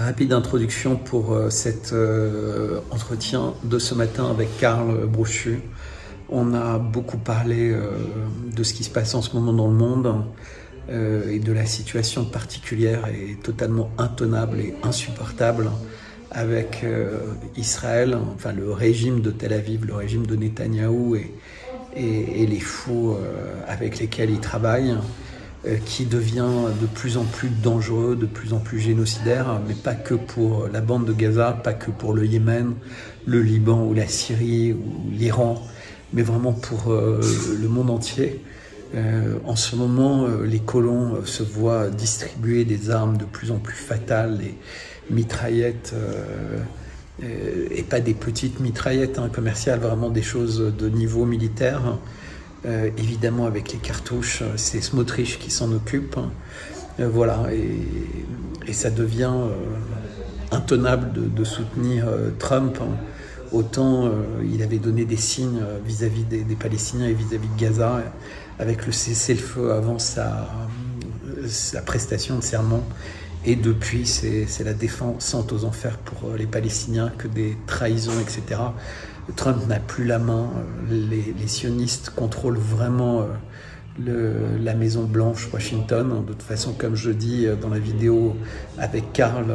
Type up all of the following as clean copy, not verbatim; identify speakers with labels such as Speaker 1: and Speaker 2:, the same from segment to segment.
Speaker 1: Rapide introduction pour cet entretien de ce matin avec Karl Brochu. On a beaucoup parlé de ce qui se passe en ce moment dans le monde et de la situation particulière et totalement intenable et insupportable avec Israël, enfin le régime de Tel Aviv, le régime de Netanyahou et les fous avec lesquels il travaille, qui devient de plus en plus dangereux, de plus en plus génocidaire, mais pas que pour la bande de Gaza, pas que pour le Yémen, le Liban ou la Syrie ou l'Iran, mais vraiment pour le monde entier. En ce moment, les colons se voient distribuer des armes de plus en plus fatales, les mitraillettes, et pas des petites mitraillettes commerciales, vraiment des choses de niveau militaire. Évidemment avec les cartouches, c'est Smotrich qui s'en occupe. Voilà, et ça devient intenable de soutenir Trump. Autant il avait donné des signes vis-à-vis des Palestiniens et vis-à-vis de Gaza, avec le cessez-le-feu avant sa prestation de serment. Et depuis, c'est la descente aux enfers pour les Palestiniens, que des trahisons, etc. Trump n'a plus la main. Les sionistes contrôlent vraiment la Maison Blanche, Washington. De toute façon, comme je dis dans la vidéo avec Karl,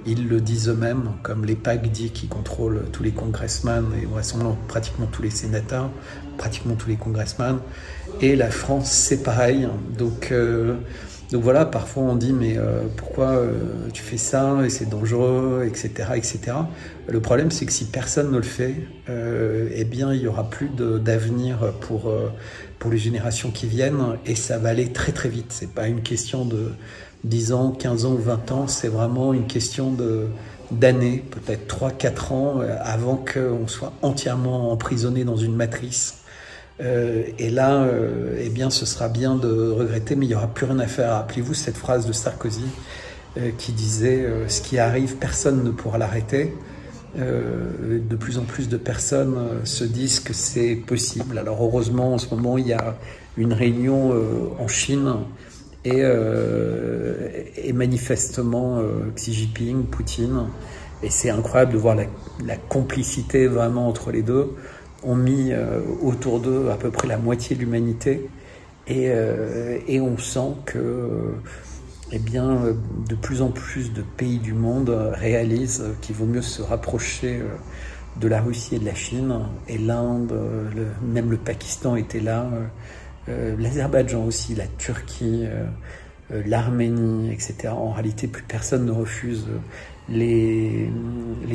Speaker 1: ils le disent eux-mêmes, comme les PAC dit qu'ils contrôlent tous les congressmen et vraisemblablement pratiquement tous les sénateurs, pratiquement tous les congressmen. Et la France, c'est pareil. Donc voilà, parfois on dit mais pourquoi tu fais ça et c'est dangereux, etc., etc. Le problème c'est que si personne ne le fait, eh bien il y aura plus d'avenir pour les générations qui viennent, et ça va aller très très vite. C'est pas une question de 10 ans, 15 ans ou 20 ans, c'est vraiment une question d'années, peut-être 3-4 ans avant qu'on soit entièrement emprisonné dans une matrice. Et là, eh bien, ce sera bien de regretter, mais il n'y aura plus rien à faire. Rappelez-vous cette phrase de Sarkozy qui disait « Ce qui arrive, personne ne pourra l'arrêter ». De plus en plus de personnes se disent que c'est possible. Alors heureusement, en ce moment, il y a une réunion en Chine et manifestement Xi Jinping, Poutine, et c'est incroyable de voir la complicité vraiment entre les deux, ont mis autour d'eux à peu près la moitié de l'humanité, et on sent que eh bien, de plus en plus de pays du monde réalisent qu'il vaut mieux se rapprocher de la Russie et de la Chine, et l'Inde, même le Pakistan était là, l'Azerbaïdjan aussi, la Turquie, l'Arménie, etc. En réalité, plus personne ne refuse les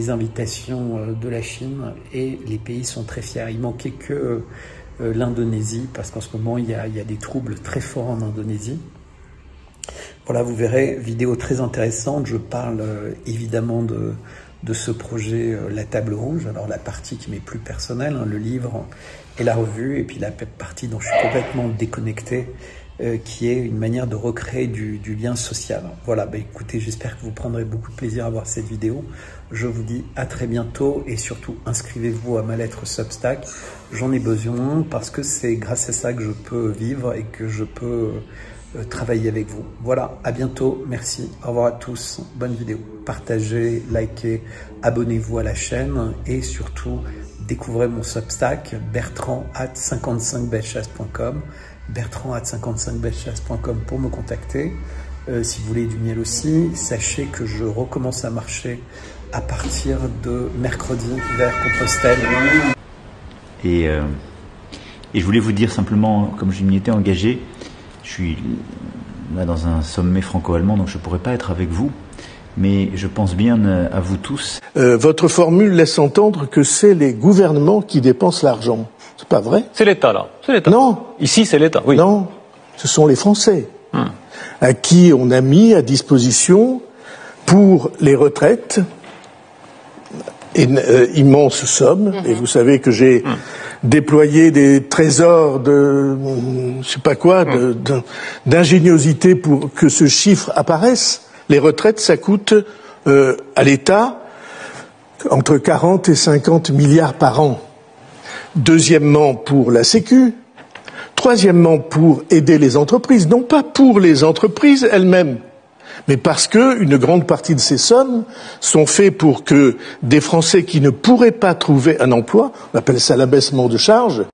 Speaker 1: invitations de la Chine, et les pays sont très fiers. Il manquait que l'Indonésie, parce qu'en ce moment, il y a des troubles très forts en Indonésie. Voilà, vous verrez, vidéo très intéressante. Je parle évidemment de ce projet La Table Rouge. Alors la partie qui m'est plus personnelle, le livre et la revue, et puis la partie dont je suis complètement déconnecté, qui est une manière de recréer du lien social. Voilà, écoutez, j'espère que vous prendrez beaucoup de plaisir à voir cette vidéo. Je vous dis à très bientôt, et surtout inscrivez-vous à ma lettre Substack. J'en ai besoin parce que c'est grâce à ça que je peux vivre et que je peux travailler avec vous. Voilà, à bientôt, merci, au revoir à tous, bonne vidéo. Partagez, likez, abonnez-vous à la chaîne, et surtout découvrez mon Substack, bertrand@55bellechasse.com, bertrand@55bellechasse.com pour me contacter. Si vous voulez du miel aussi, sachez que je recommence à marcher à partir de mercredi vers Compostelle.
Speaker 2: Et je voulais vous dire simplement, comme je m'y étais engagé, je suis là dans un sommet franco-allemand, donc je ne pourrais pas être avec vous, mais je pense bien à vous tous.
Speaker 3: Votre formule laisse entendre que c'est les gouvernements qui dépensent l'argent. C'est pas vrai?
Speaker 4: C'est l'État, là. C'est l'État.
Speaker 3: Non.
Speaker 4: Ici, c'est l'État, oui.
Speaker 3: Non. Ce sont les Français à qui on a mis à disposition pour les retraites une immense somme. Et vous savez que j'ai déployé des trésors de je sais pas quoi, d'ingéniosité pour que ce chiffre apparaisse. Les retraites, ça coûte à l'État entre 40 et 50 milliards par an. Deuxièmement, pour la Sécu. Troisièmement, pour aider les entreprises. Non pas pour les entreprises elles-mêmes, mais parce que une grande partie de ces sommes sont faites pour que des Français qui ne pourraient pas trouver un emploi, on appelle ça l'abaissement de charges.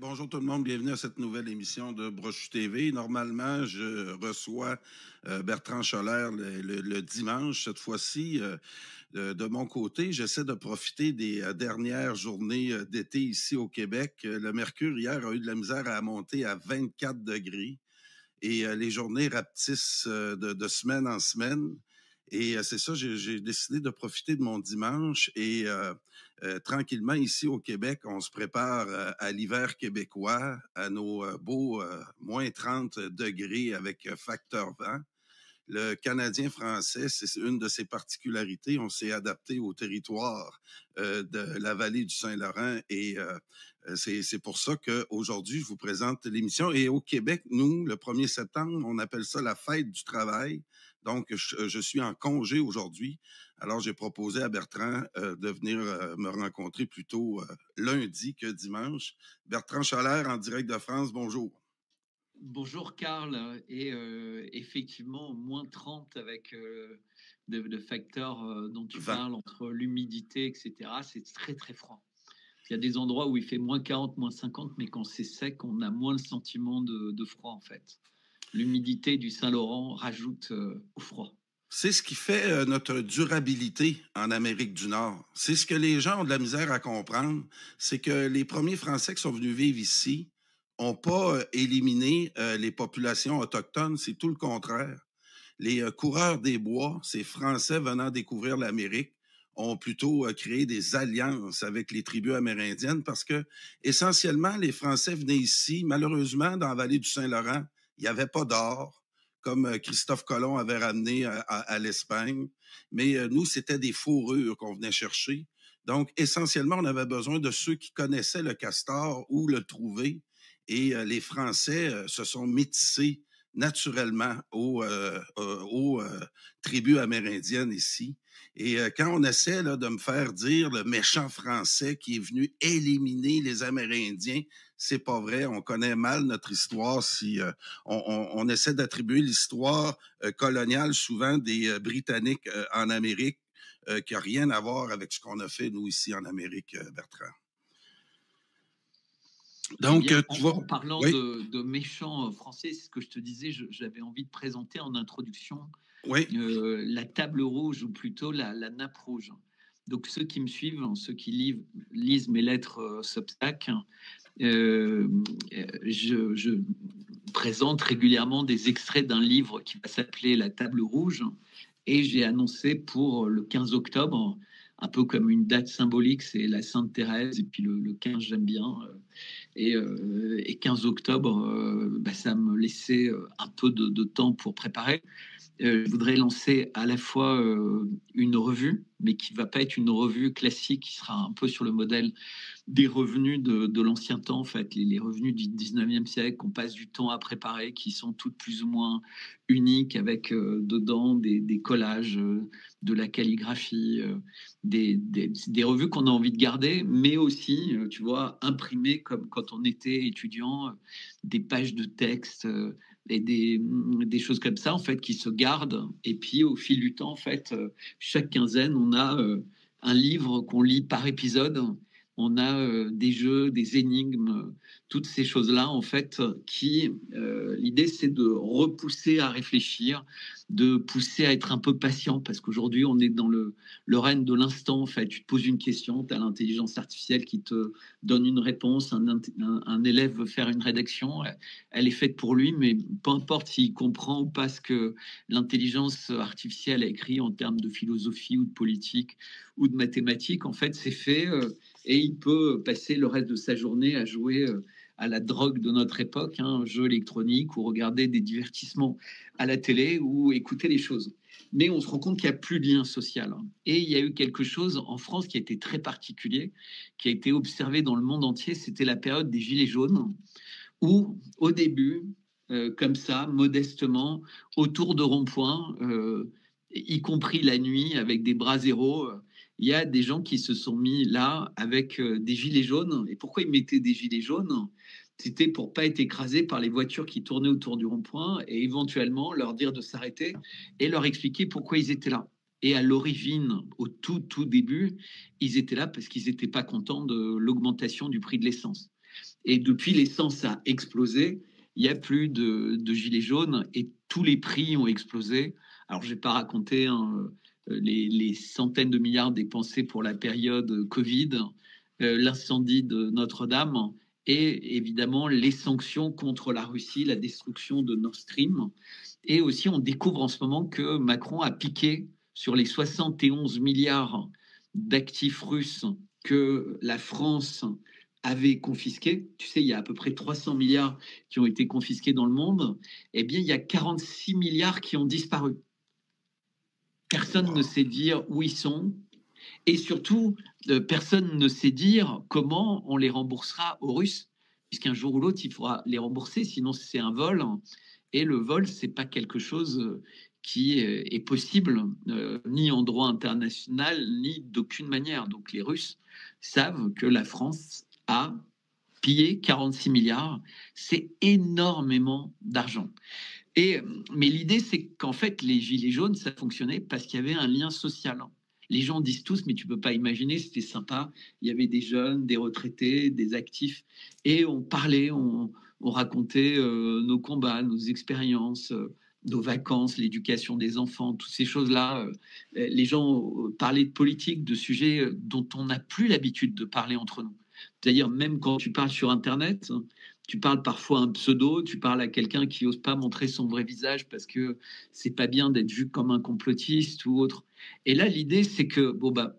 Speaker 5: Bonjour tout le monde, bienvenue à cette nouvelle émission de Brochu TV. Normalement, je reçois Bertrand Scholler le dimanche. Cette fois-ci, de mon côté, j'essaie de profiter des dernières journées d'été ici au Québec. Le mercure hier a eu de la misère à monter à 24 degrés et les journées rapetissent de semaine en semaine. Et c'est ça, j'ai décidé de profiter de mon dimanche et tranquillement, ici au Québec, on se prépare à l'hiver québécois, à nos beaux moins 30 degrés avec facteur vent. Le Canadien français, c'est une de ses particularités. On s'est adapté au territoire de la vallée du Saint-Laurent et c'est pour ça qu'aujourd'hui, je vous présente l'émission. Et au Québec, nous, le 1er septembre, on appelle ça la fête du travail. Donc, je suis en congé aujourd'hui. Alors, j'ai proposé à Bertrand de venir me rencontrer plutôt lundi que dimanche. Bertrand Scholler, en direct de France, bonjour.
Speaker 6: Bonjour Karl, et effectivement moins 30 avec de facteurs dont tu parles entre l'humidité, etc. C'est très très froid. Il y a des endroits où il fait moins 40, moins 50, mais quand c'est sec, on a moins le sentiment de froid en fait. L'humidité du Saint-Laurent rajoute au froid.
Speaker 5: C'est ce qui fait notre durabilité en Amérique du Nord. C'est ce que les gens ont de la misère à comprendre. C'est que les premiers Français qui sont venus vivre ici n'ont pas éliminé les populations autochtones. C'est tout le contraire. Les coureurs des bois, ces Français venant découvrir l'Amérique, ont plutôt créé des alliances avec les tribus amérindiennes parce que, essentiellement, les Français venaient ici. Malheureusement, dans la vallée du Saint-Laurent, il n'y avait pas d'or, comme Christophe Colomb avait ramené à l'Espagne. Mais nous, c'était des fourrures qu'on venait chercher. Donc, essentiellement, on avait besoin de ceux qui connaissaient le castor ou le trouver. Et les Français se sont métissés naturellement aux tribus amérindiennes ici. Et quand on essaie là, de me faire dire le méchant Français qui est venu éliminer les Amérindiens, c'est pas vrai. On connaît mal notre histoire si on essaie d'attribuer l'histoire coloniale souvent des Britanniques en Amérique qui n'a rien à voir avec ce qu'on a fait, nous, ici en Amérique, Bertrand.
Speaker 6: Donc, bien, en parlant de méchants français, c'est ce que je te disais, j'avais envie de présenter en introduction la table rouge ou plutôt la nappe rouge. Donc ceux qui me suivent, ceux qui lisent mes lettres Substack, je présente régulièrement des extraits d'un livre qui va s'appeler La table rouge et j'ai annoncé pour le 15 octobre, un peu comme une date symbolique, c'est la Sainte Thérèse et puis le 15 j'aime bien. Et 15 octobre, ça me laissait un peu de temps pour préparer. Je voudrais lancer à la fois une revue, mais qui ne va pas être une revue classique, qui sera un peu sur le modèle des revenus de l'ancien temps, en fait, les revenus du 19e siècle qu'on passe du temps à préparer, qui sont toutes plus ou moins uniques, avec dedans des collages, de la calligraphie, des revues qu'on a envie de garder, mais aussi, tu vois, imprimées comme quand on était étudiant, des pages de texte et des choses comme ça, en fait, qui se gardent. Et puis, au fil du temps, en fait, chaque quinzaine, on a un livre qu'on lit par épisode. On a des jeux, des énigmes, toutes ces choses-là, en fait, qui, l'idée, c'est de repousser à réfléchir, de pousser à être un peu patient, parce qu'aujourd'hui, on est dans le règne de l'instant, en fait. Tu te poses une question, tu as l'intelligence artificielle qui te donne une réponse, un élève veut faire une rédaction, elle est faite pour lui, mais peu importe s'il comprend ou pas ce que l'intelligence artificielle a écrit en termes de philosophie ou de politique ou de mathématiques, en fait, c'est fait... et il peut passer le reste de sa journée à jouer à la drogue de notre époque, un jeu électronique, ou regarder des divertissements à la télé, ou écouter les choses. Mais on se rend compte qu'il n'y a plus de lien social. Et il y a eu quelque chose en France qui a été très particulier, qui a été observé dans le monde entier, c'était la période des Gilets jaunes, où au début, comme ça, modestement, autour de ronds-points, y compris la nuit, avec des bras zéro, il y a des gens qui se sont mis là avec des gilets jaunes. Et pourquoi ils mettaient des gilets jaunes ? C'était pour pas être écrasé par les voitures qui tournaient autour du rond-point et éventuellement leur dire de s'arrêter et leur expliquer pourquoi ils étaient là. Et à l'origine, au tout début, ils étaient là parce qu'ils n'étaient pas contents de l'augmentation du prix de l'essence. Et depuis, l'essence a explosé. Il n'y a plus de gilets jaunes et tous les prix ont explosé. Alors, je n'ai pas raconté les centaines de milliards dépensés pour la période Covid, l'incendie de Notre-Dame et évidemment les sanctions contre la Russie, la destruction de Nord Stream. Et aussi, on découvre en ce moment que Macron a piqué sur les 71 milliards d'actifs russes que la France avait confisqués. Tu sais, il y a à peu près 300 milliards qui ont été confisqués dans le monde. Eh bien, il y a 46 milliards qui ont disparu. Personne ne sait dire où ils sont. Et surtout, personne ne sait dire comment on les remboursera aux Russes, puisqu'un jour ou l'autre, il faudra les rembourser, sinon c'est un vol. Et le vol, c'est pas quelque chose qui est possible, ni en droit international, ni d'aucune manière. Donc les Russes savent que la France a pillé 46 milliards. C'est énormément d'argent. Mais l'idée, c'est qu'en fait, les gilets jaunes, ça fonctionnait parce qu'il y avait un lien social. Les gens disent tous, mais tu peux pas imaginer, c'était sympa. Il y avait des jeunes, des retraités, des actifs, et on parlait, on racontait nos combats, nos expériences, nos vacances, l'éducation des enfants, toutes ces choses-là. Les gens parlaient de politique, de sujets dont on n'a plus l'habitude de parler entre nous. C'est-à-dire, même quand tu parles sur Internet, tu parles parfois un pseudo, tu parles à quelqu'un qui n'ose pas montrer son vrai visage parce que c'est pas bien d'être vu comme un complotiste ou autre. Et là, l'idée, c'est que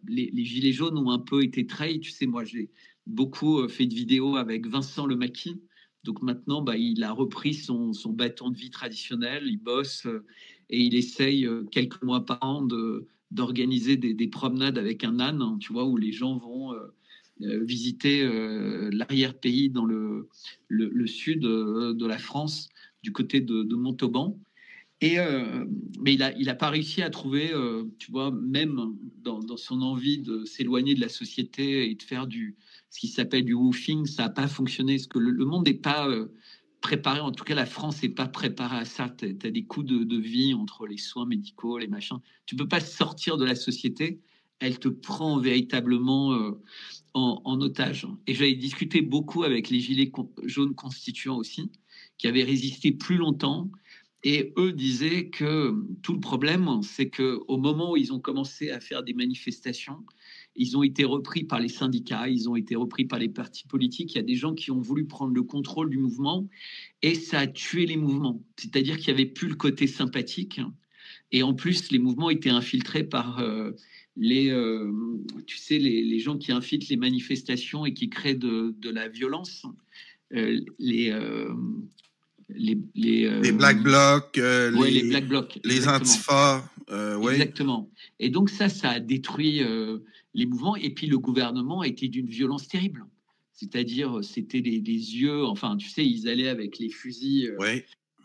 Speaker 6: les gilets jaunes ont un peu été trahis. Tu sais, moi, j'ai beaucoup fait de vidéos avec Vincent Le Maquis. Donc maintenant, il a repris son bâton de vie traditionnel. Il bosse et il essaye quelques mois par an d'organiser des promenades avec un âne, hein, tu vois, où les gens vont visiter l'arrière-pays dans le sud de la France, du côté de Montauban. Mais il a pas réussi à trouver, tu vois, même dans son envie de s'éloigner de la société et de faire ce qui s'appelle du woofing, ça n'a pas fonctionné. Parce que le monde n'est pas préparé, en tout cas la France n'est pas préparée à ça. Tu as des coûts de vie entre les soins médicaux, les machins. Tu peux pas sortir de la société. Elle te prend véritablement en otage. Et j'avais discuté beaucoup avec les gilets jaunes constituants aussi, qui avaient résisté plus longtemps. Et eux disaient que tout le problème, c'est qu'au moment où ils ont commencé à faire des manifestations, ils ont été repris par les syndicats, ils ont été repris par les partis politiques. Il y a des gens qui ont voulu prendre le contrôle du mouvement et ça a tué les mouvements. C'est-à-dire qu'il n'y avait plus le côté sympathique. Et en plus, les mouvements étaient infiltrés par les gens qui infiltrent les manifestations et qui créent de la violence. Les
Speaker 5: Black Blocs,
Speaker 6: les Black Blocs,
Speaker 5: les Antifa.
Speaker 6: Exactement. Et donc ça a détruit les mouvements. Et puis le gouvernement a été d'une violence terrible. C'est-à-dire, c'était des yeux, enfin, tu sais, ils allaient avec les fusils.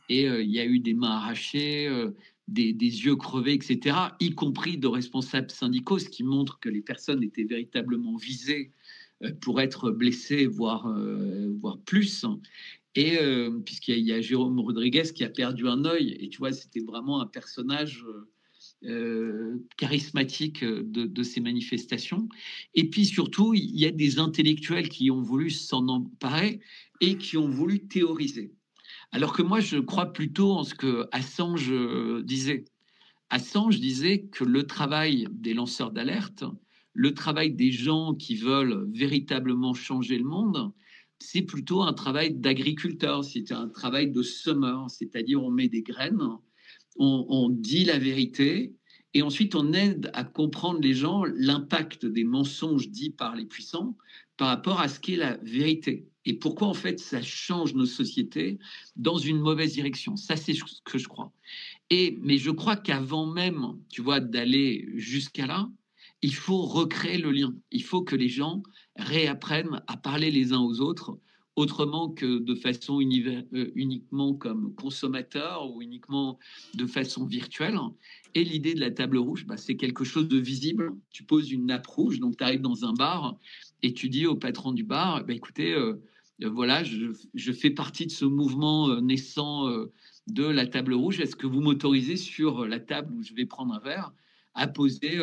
Speaker 6: Et il y a eu des mains arrachées, des yeux crevés, etc., y compris de responsables syndicaux, ce qui montre que les personnes étaient véritablement visées pour être blessées, voire plus. Et puisqu'il y a Jérôme Rodriguez qui a perdu un œil, et tu vois, c'était vraiment un personnage charismatique de ces manifestations. Et puis surtout, il y a des intellectuels qui ont voulu s'en emparer et qui ont voulu théoriser. Alors que moi, je crois plutôt en ce que Assange disait. Assange disait que le travail des lanceurs d'alerte, le travail des gens qui veulent véritablement changer le monde, c'est plutôt un travail d'agriculteur, c'est un travail de semeur, c'est-à-dire on met des graines, on dit la vérité, et ensuite on aide à comprendre les gens l'impact des mensonges dits par les puissants par rapport à ce qu'est la vérité. Et pourquoi en fait ça change nos sociétés dans une mauvaise direction. Ça, c'est ce que je crois. Mais je crois qu'avant même, tu vois, d'aller jusqu'à là, il faut recréer le lien. Il faut que les gens réapprennent à parler les uns aux autres, autrement que de façon uniquement comme consommateur ou uniquement de façon virtuelle. Et l'idée de la table rouge, c'est quelque chose de visible. Tu poses une nappe rouge, donc tu arrives dans un bar et tu dis au patron du bar, écoutez, voilà, je fais partie de ce mouvement naissant de la table rouge. Est-ce que vous m'autorisez sur la table où je vais prendre un verre à poser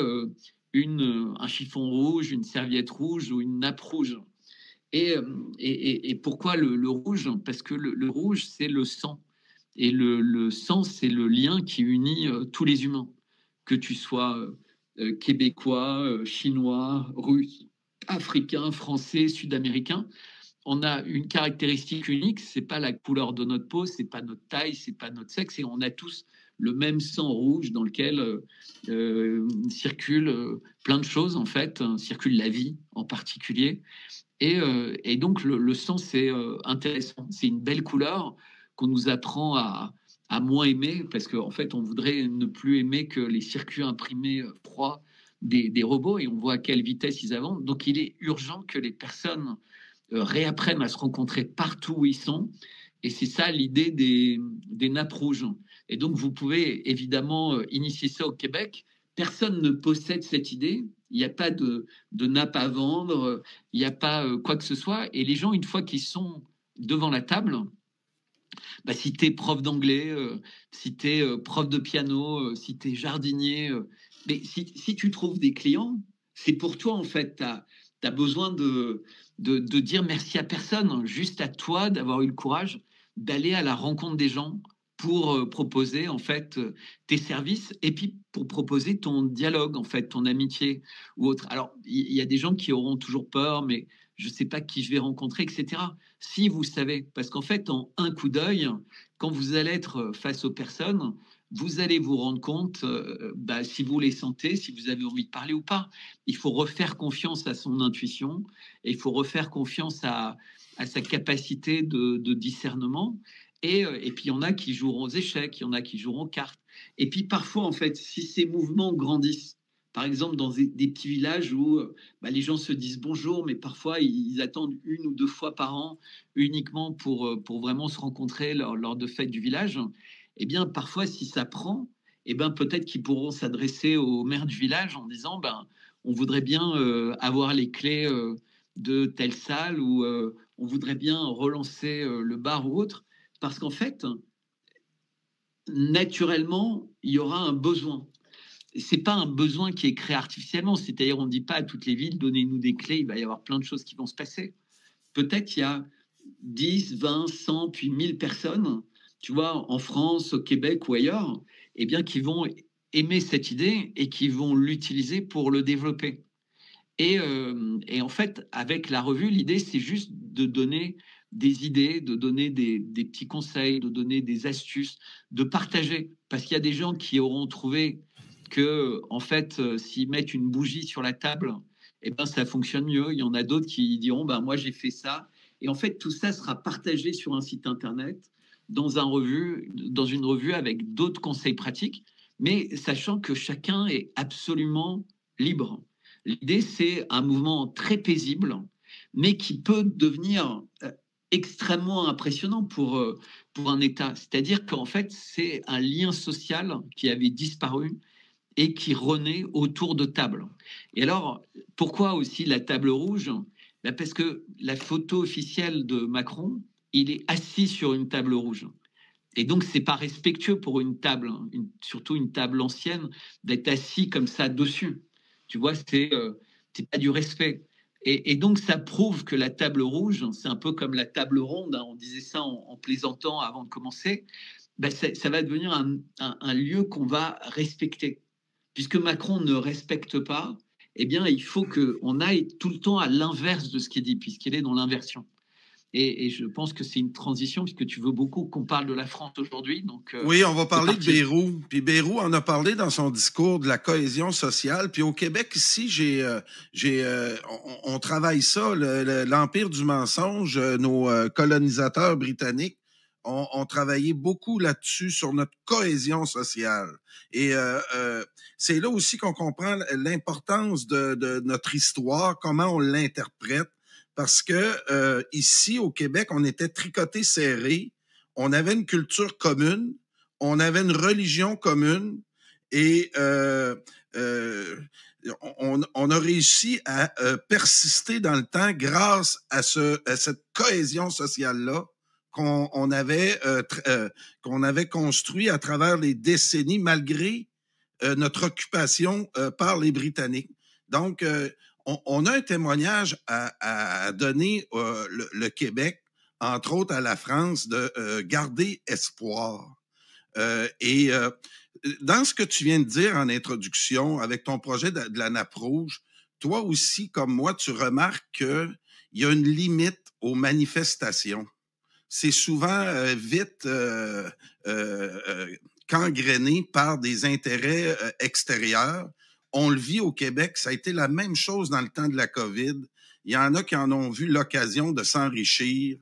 Speaker 6: un chiffon rouge, une serviette rouge ou une nappe rouge? Et pourquoi le rouge? Parce que le rouge, c'est le sang. Et le sang, c'est le lien qui unit tous les humains, que tu sois québécois, chinois, russe, africain, français, sud-américain. On a une caractéristique unique, c'est pas la couleur de notre peau, c'est pas notre taille, c'est pas notre sexe, et on a tous le même sang rouge dans lequel circule plein de choses en fait, circule la vie en particulier. Et donc le sang c'est intéressant, c'est une belle couleur qu'on nous apprend à moins aimer parce qu'en fait on voudrait ne plus aimer que les circuits imprimés froids des robots et on voit à quelle vitesse ils avancent. Donc il est urgent que les personnes réapprennent à se rencontrer partout où ils sont. Et c'est ça l'idée des nappes rouges. Et donc, vous pouvez évidemment initier ça au Québec. Personne ne possède cette idée. Il n'y a pas de nappe à vendre. Il n'y a pas quoi que ce soit. Et les gens, une fois qu'ils sont devant la table, bah, si tu es prof d'anglais, si tu es prof de piano, si tu es jardinier, mais si tu trouves des clients, c'est pour toi, en fait. Tu as besoin de dire merci à personne, juste à toi d'avoir eu le courage d'aller à la rencontre des gens pour proposer en fait tes services et puis pour proposer ton dialogue en fait, ton amitié ou autre. Alors il y a des gens qui auront toujours peur, mais je ne sais pas qui je vais rencontrer, etc. Si vous savez, parce qu'en fait en un coup d'œil, quand vous allez être face aux personnes, vous allez vous rendre compte si vous les sentez, si vous avez envie de parler ou pas. Il faut refaire confiance à son intuition et il faut refaire confiance à sa capacité de discernement. Et puis, il y en a qui joueront aux échecs, il y en a qui joueront aux cartes. Et puis, parfois, en fait, si ces mouvements grandissent, par exemple, dans des petits villages où les gens se disent bonjour, mais parfois, ils attendent 1 ou 2 fois par an uniquement pour vraiment se rencontrer lors de fêtes du village, eh bien, parfois, si ça prend, eh ben, peut-être qu'ils pourront s'adresser au maire du village en disant on voudrait bien avoir les clés de telle salle ou on voudrait bien relancer le bar ou autre. Parce qu'en fait, naturellement, il y aura un besoin. Ce n'est pas un besoin qui est créé artificiellement. C'est-à-dire, on ne dit pas à toutes les villes, donnez-nous des clés, il va y avoir plein de choses qui vont se passer. Peut-être il y a 10, 20, 100, puis 1000 personnes, tu vois, en France, au Québec ou ailleurs, eh bien, qui vont aimer cette idée et qui vont l'utiliser pour le développer. Et en fait, avec la revue, l'idée, c'est juste de donner des idées, de donner des petits conseils, de donner des astuces, de partager. Parce qu'il y a des gens qui auront trouvé que, en fait, s'ils mettent une bougie sur la table, eh ben, ça fonctionne mieux. Il y en a d'autres qui diront, moi, j'ai fait ça. Et en fait, tout ça sera partagé sur un site Internet, dans une revue avec d'autres conseils pratiques, mais sachant que chacun est absolument libre. L'idée, c'est un mouvement très paisible, mais qui peut devenir extrêmement impressionnant pour un État. C'est-à-dire qu'en fait, c'est un lien social qui avait disparu et qui renaît autour de tables. Et alors, pourquoi aussi la table rouge ? Parce que la photo officielle de Macron, il est assis sur une table rouge. Et donc, c'est pas respectueux pour une table, surtout une table ancienne, d'être assis comme ça dessus. Tu vois, c'est pas du respect. Et donc, ça prouve que la table rouge, c'est un peu comme la table ronde, on disait ça en plaisantant avant de commencer, ça va devenir un lieu qu'on va respecter. Puisque Macron ne respecte pas, eh bien, il faut qu'on aille tout le temps à l'inverse de ce qu'il dit, puisqu'il est dans l'inversion. Et je pense que c'est une transition, puisque tu veux beaucoup qu'on parle de la France aujourd'hui. Donc,
Speaker 5: oui, on va parler de Bayrou. Puis Bayrou en a parlé dans son discours de la cohésion sociale. Puis au Québec, ici, on travaille ça, l'empire du mensonge, nos colonisateurs britanniques ont travaillé beaucoup là-dessus, sur notre cohésion sociale. Et c'est là aussi qu'on comprend l'importance de notre histoire, comment on l'interprète. Parce que ici, au Québec, on était tricotés serrés, on avait une culture commune, on avait une religion commune, et on a réussi à persister dans le temps grâce à cette cohésion sociale-là qu'on avait construit à travers les décennies malgré notre occupation par les Britanniques. Donc, on a un témoignage à donner le Québec, entre autres à la France, de garder espoir. Dans ce que tu viens de dire en introduction, avec ton projet de la nappe rouge, toi aussi, comme moi, tu remarques qu'il y a une limite aux manifestations. C'est souvent vite gangréné par des intérêts extérieurs. On le vit au Québec, ça a été la même chose dans le temps de la COVID. Il y en a qui en ont vu l'occasion de s'enrichir,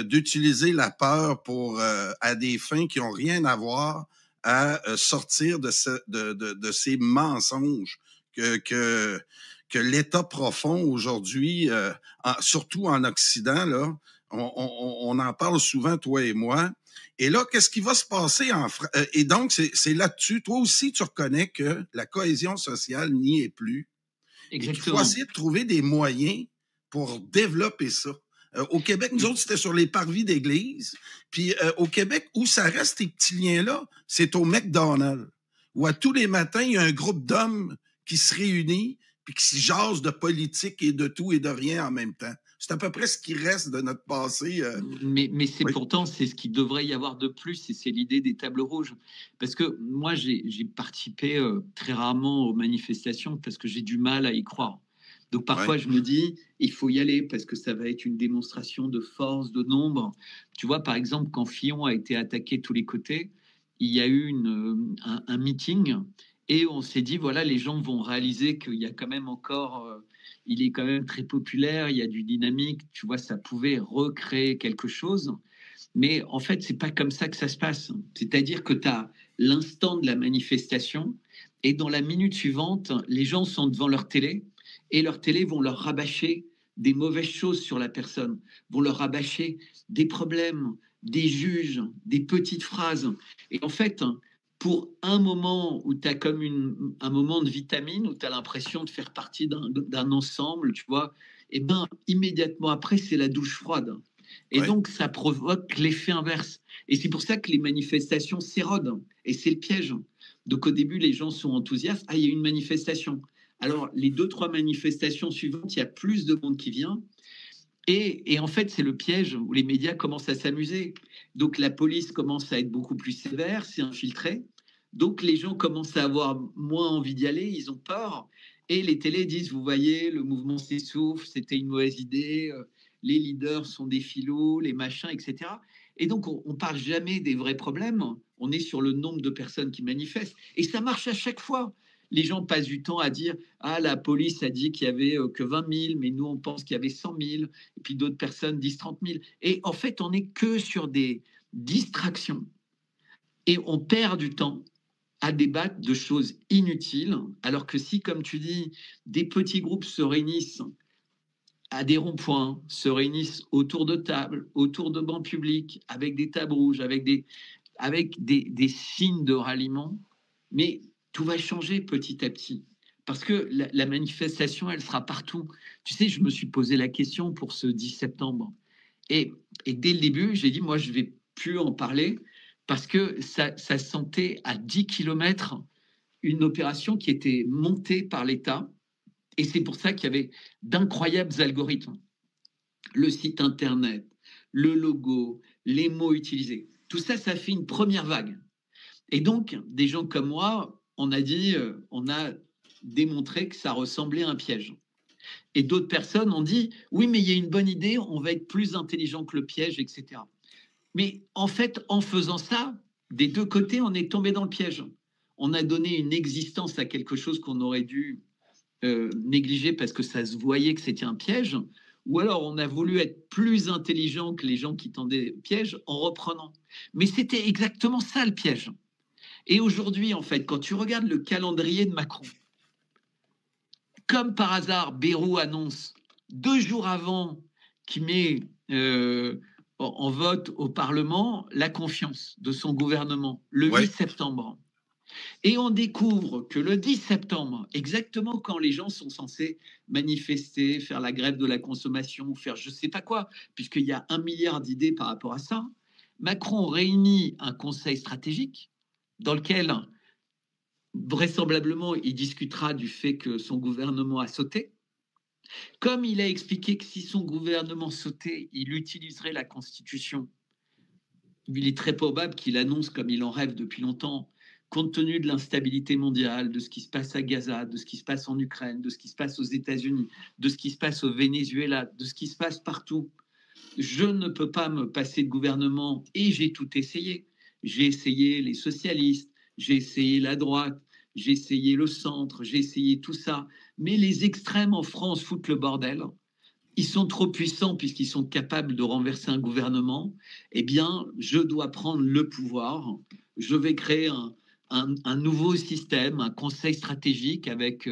Speaker 5: d'utiliser la peur à des fins qui n'ont rien à voir, à sortir de ces mensonges que l'État profond aujourd'hui, surtout en Occident, là, on en parle souvent, toi et moi. Et là, qu'est-ce qui va se passer et donc, c'est là-dessus, toi aussi, tu reconnais que la cohésion sociale n'y est plus.
Speaker 6: Exactement.
Speaker 5: Il faut essayer de trouver des moyens pour développer ça. Au Québec, nous autres, c'était sur les parvis d'église. Puis au Québec, où ça reste ces petits liens-là, c'est au McDonald's, où à tous les matins, il y a un groupe d'hommes qui se réunit puis qui se jasent de politique et de tout et de rien en même temps. C'est à peu près ce qui reste de notre passé.
Speaker 6: Mais c'est pourtant, c'est ce qu'il devrait y avoir de plus, et c'est l'idée des tables rouges. Parce que moi, j'ai participé très rarement aux manifestations parce que j'ai du mal à y croire. Donc parfois, je me dis, il faut y aller parce que ça va être une démonstration de force, de nombre. Tu vois, par exemple, quand Fillon a été attaqué de tous les côtés, il y a eu un meeting et on s'est dit, voilà, les gens vont réaliser qu'il y a quand même encore... il est quand même très populaire, il y a du dynamique, tu vois, ça pouvait recréer quelque chose. Mais en fait, c'est pas comme ça que ça se passe. C'est-à-dire que tu as l'instant de la manifestation et dans la minute suivante, les gens sont devant leur télé et leur télé vont leur rabâcher des mauvaises choses sur la personne, vont leur rabâcher des problèmes, des juges, des petites phrases. Et en fait, pour un moment où tu as comme un moment de vitamine, où tu as l'impression de faire partie d'un ensemble, tu vois, et bien immédiatement après, c'est la douche froide. Et donc, ça provoque l'effet inverse. Et c'est pour ça que les manifestations s'érodent. Et c'est le piège. Donc, au début, les gens sont enthousiastes. Ah, il y a une manifestation. Alors, les 2-3 manifestations suivantes, il y a plus de monde qui vient. Et en fait, c'est le piège où les médias commencent à s'amuser. Donc, la police commence à être beaucoup plus sévère, c'est infiltré. Donc, les gens commencent à avoir moins envie d'y aller, ils ont peur. Et les télés disent, vous voyez, le mouvement s'essouffle, c'était une mauvaise idée, les leaders sont des filots, les machins, etc. Et donc, on ne parle jamais des vrais problèmes. On est sur le nombre de personnes qui manifestent. Et ça marche à chaque fois. Les gens passent du temps à dire « Ah, la police a dit qu'il y avait que 20 000, mais nous, on pense qu'il y avait 100 000. » Et puis d'autres personnes disent 30 000. Et en fait, on n'est que sur des distractions. Et on perd du temps à débattre de choses inutiles, alors que si, comme tu dis, des petits groupes se réunissent à des ronds-points, se réunissent autour de tables, autour de bancs publics, avec des tables rouges, avec des signes de ralliement, mais tout va changer petit à petit. Parce que la manifestation, elle sera partout. Tu sais, je me suis posé la question pour ce 10 septembre. Et dès le début, j'ai dit, moi, je ne vais plus en parler parce que ça sentait à 10 kilomètres une opération qui était montée par l'État. Et c'est pour ça qu'il y avait d'incroyables algorithmes. Le site Internet, le logo, les mots utilisés. Tout ça, ça fait une première vague. Et donc, des gens comme moi, on a démontré que ça ressemblait à un piège. Et d'autres personnes ont dit, oui, mais il y a une bonne idée, on va être plus intelligent que le piège, etc. Mais en fait, en faisant ça, des deux côtés, on est tombé dans le piège. On a donné une existence à quelque chose qu'on aurait dû négliger parce que ça se voyait que c'était un piège, ou alors on a voulu être plus intelligent que les gens qui tendaient le piège en reprenant. Mais c'était exactement ça le piège. Et aujourd'hui, en fait, quand tu regardes le calendrier de Macron, comme par hasard, Bayrou annonce 2 jours avant qu'il met en vote au Parlement la confiance de son gouvernement, le 8 septembre. Et on découvre que le 10 septembre, exactement quand les gens sont censés manifester, faire la grève de la consommation, faire je ne sais pas quoi, puisqu'il y a 1 milliard d'idées par rapport à ça, Macron réunit un conseil stratégique dans lequel, vraisemblablement, il discutera du fait que son gouvernement a sauté. Comme il a expliqué que si son gouvernement sautait, il utiliserait la Constitution, il est très probable qu'il annonce, comme il en rêve depuis longtemps, compte tenu de l'instabilité mondiale, de ce qui se passe à Gaza, de ce qui se passe en Ukraine, de ce qui se passe aux États-Unis, de ce qui se passe au Venezuela, de ce qui se passe partout. Je ne peux pas me passer de gouvernement et j'ai tout essayé. J'ai essayé les socialistes, j'ai essayé la droite, j'ai essayé le centre, j'ai essayé tout ça. Mais les extrêmes en France foutent le bordel. Ils sont trop puissants puisqu'ils sont capables de renverser un gouvernement. Eh bien, je dois prendre le pouvoir. Je vais créer un nouveau système, un conseil stratégique avec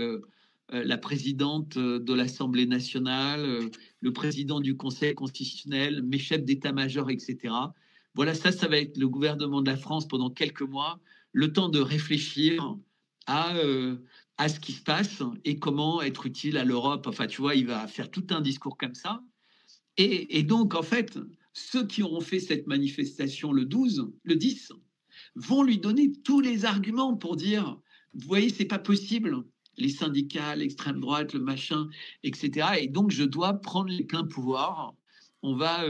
Speaker 6: la présidente de l'Assemblée nationale, le président du Conseil constitutionnel, mes chefs d'état-major, etc. Voilà, ça va être le gouvernement de la France pendant quelques mois, le temps de réfléchir à ce qui se passe et comment être utile à l'Europe. Enfin, tu vois, il va faire tout un discours comme ça. Et donc, en fait, ceux qui auront fait cette manifestation le 10, vont lui donner tous les arguments pour dire, vous voyez, c'est pas possible, les syndicats, l'extrême droite, le machin, etc. Et donc, je dois prendre les pleins pouvoirs. On va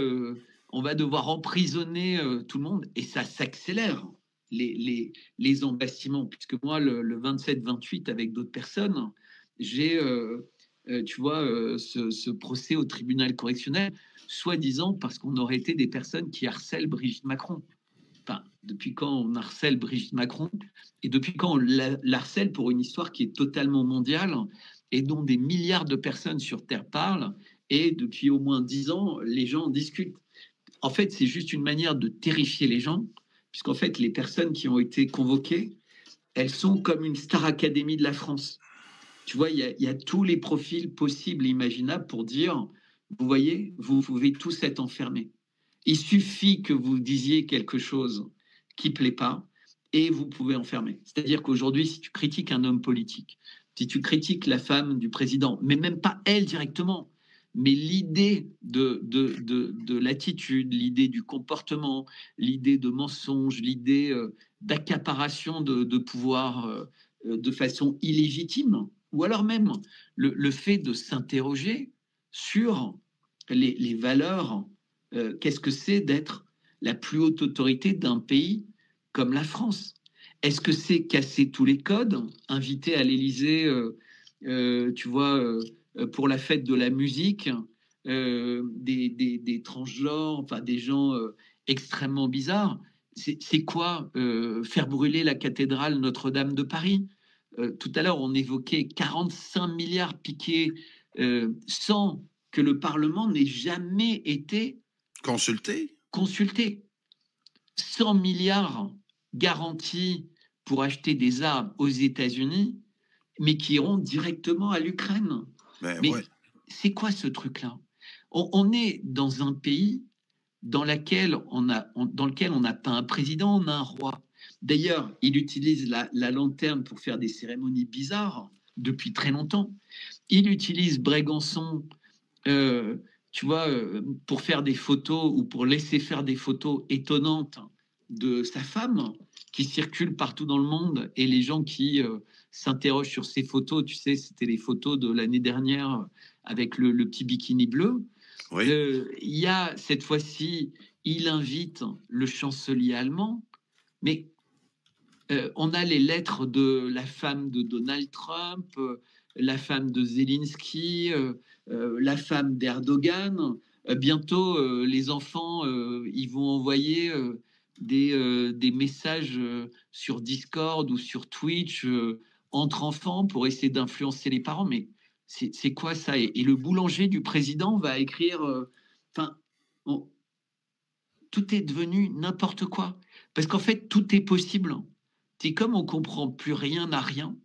Speaker 6: devoir emprisonner tout le monde et ça s'accélère. Les embastiments, puisque moi, le 27-28, avec d'autres personnes, j'ai, tu vois, ce procès au tribunal correctionnel, soi-disant parce qu'on aurait été des personnes qui harcèlent Brigitte Macron. Enfin, depuis quand on harcèle Brigitte Macron et depuis quand on l'harcèle pour une histoire qui est totalement mondiale et dont des milliards de personnes sur Terre parlent et depuis au moins 10 ans, les gens en discutent. En fait, c'est juste une manière de terrifier les gens puisqu'en fait, les personnes qui ont été convoquées, elles sont comme une Star Academy de la France. Tu vois, il y a tous les profils possibles et imaginables pour dire, vous voyez, vous pouvez tous être enfermés. Il suffit que vous disiez quelque chose qui ne plaît pas et vous pouvez enfermer. C'est-à-dire qu'aujourd'hui, si tu critiques un homme politique, si tu critiques la femme du président, mais même pas elle directement, mais l'idée de l'attitude, l'idée du comportement, l'idée de mensonge, l'idée d'accaparation de pouvoir de façon illégitime, ou alors même le fait de s'interroger sur les valeurs, qu'est-ce que c'est d'être la plus haute autorité d'un pays comme la France? Est-ce que c'est casser tous les codes, inviter à l'Élysée, tu vois, pour la fête de la musique, des transgenres, enfin des gens extrêmement bizarres? C'est quoi faire brûler la cathédrale Notre-Dame de Paris? Tout à l'heure, on évoquait 45 milliards piqués sans que le Parlement n'ait jamais été
Speaker 5: consulté.
Speaker 6: 100 milliards garantis pour acheter des armes aux États-Unis, mais qui iront directement à l'Ukraine. Mais ouais. C'est quoi ce truc-là? On est dans un pays dans lequel on n'a pas un président, on a un roi. D'ailleurs, il utilise la lanterne pour faire des cérémonies bizarres depuis très longtemps. Il utilise Brégançon, tu vois, pour faire des photos ou pour laisser faire des photos étonnantes de sa femme qui circulent partout dans le monde. Et les gens qui s'interrogent sur ces photos, tu sais, c'était les photos de l'année dernière avec le petit bikini bleu. Oui. Il y a cette fois-ci, il invite le chancelier allemand, mais on a les lettres de la femme de Donald Trump, la femme de Zelensky, la femme d'Erdogan. Bientôt, les enfants, ils vont envoyer des messages sur Discord ou sur Twitch entre enfants pour essayer d'influencer les parents. Mais c'est quoi ça? Et le boulanger du président va écrire... tout est devenu n'importe quoi. Parce qu'en fait, tout est possible. C'est comme on ne comprend plus rien à rien,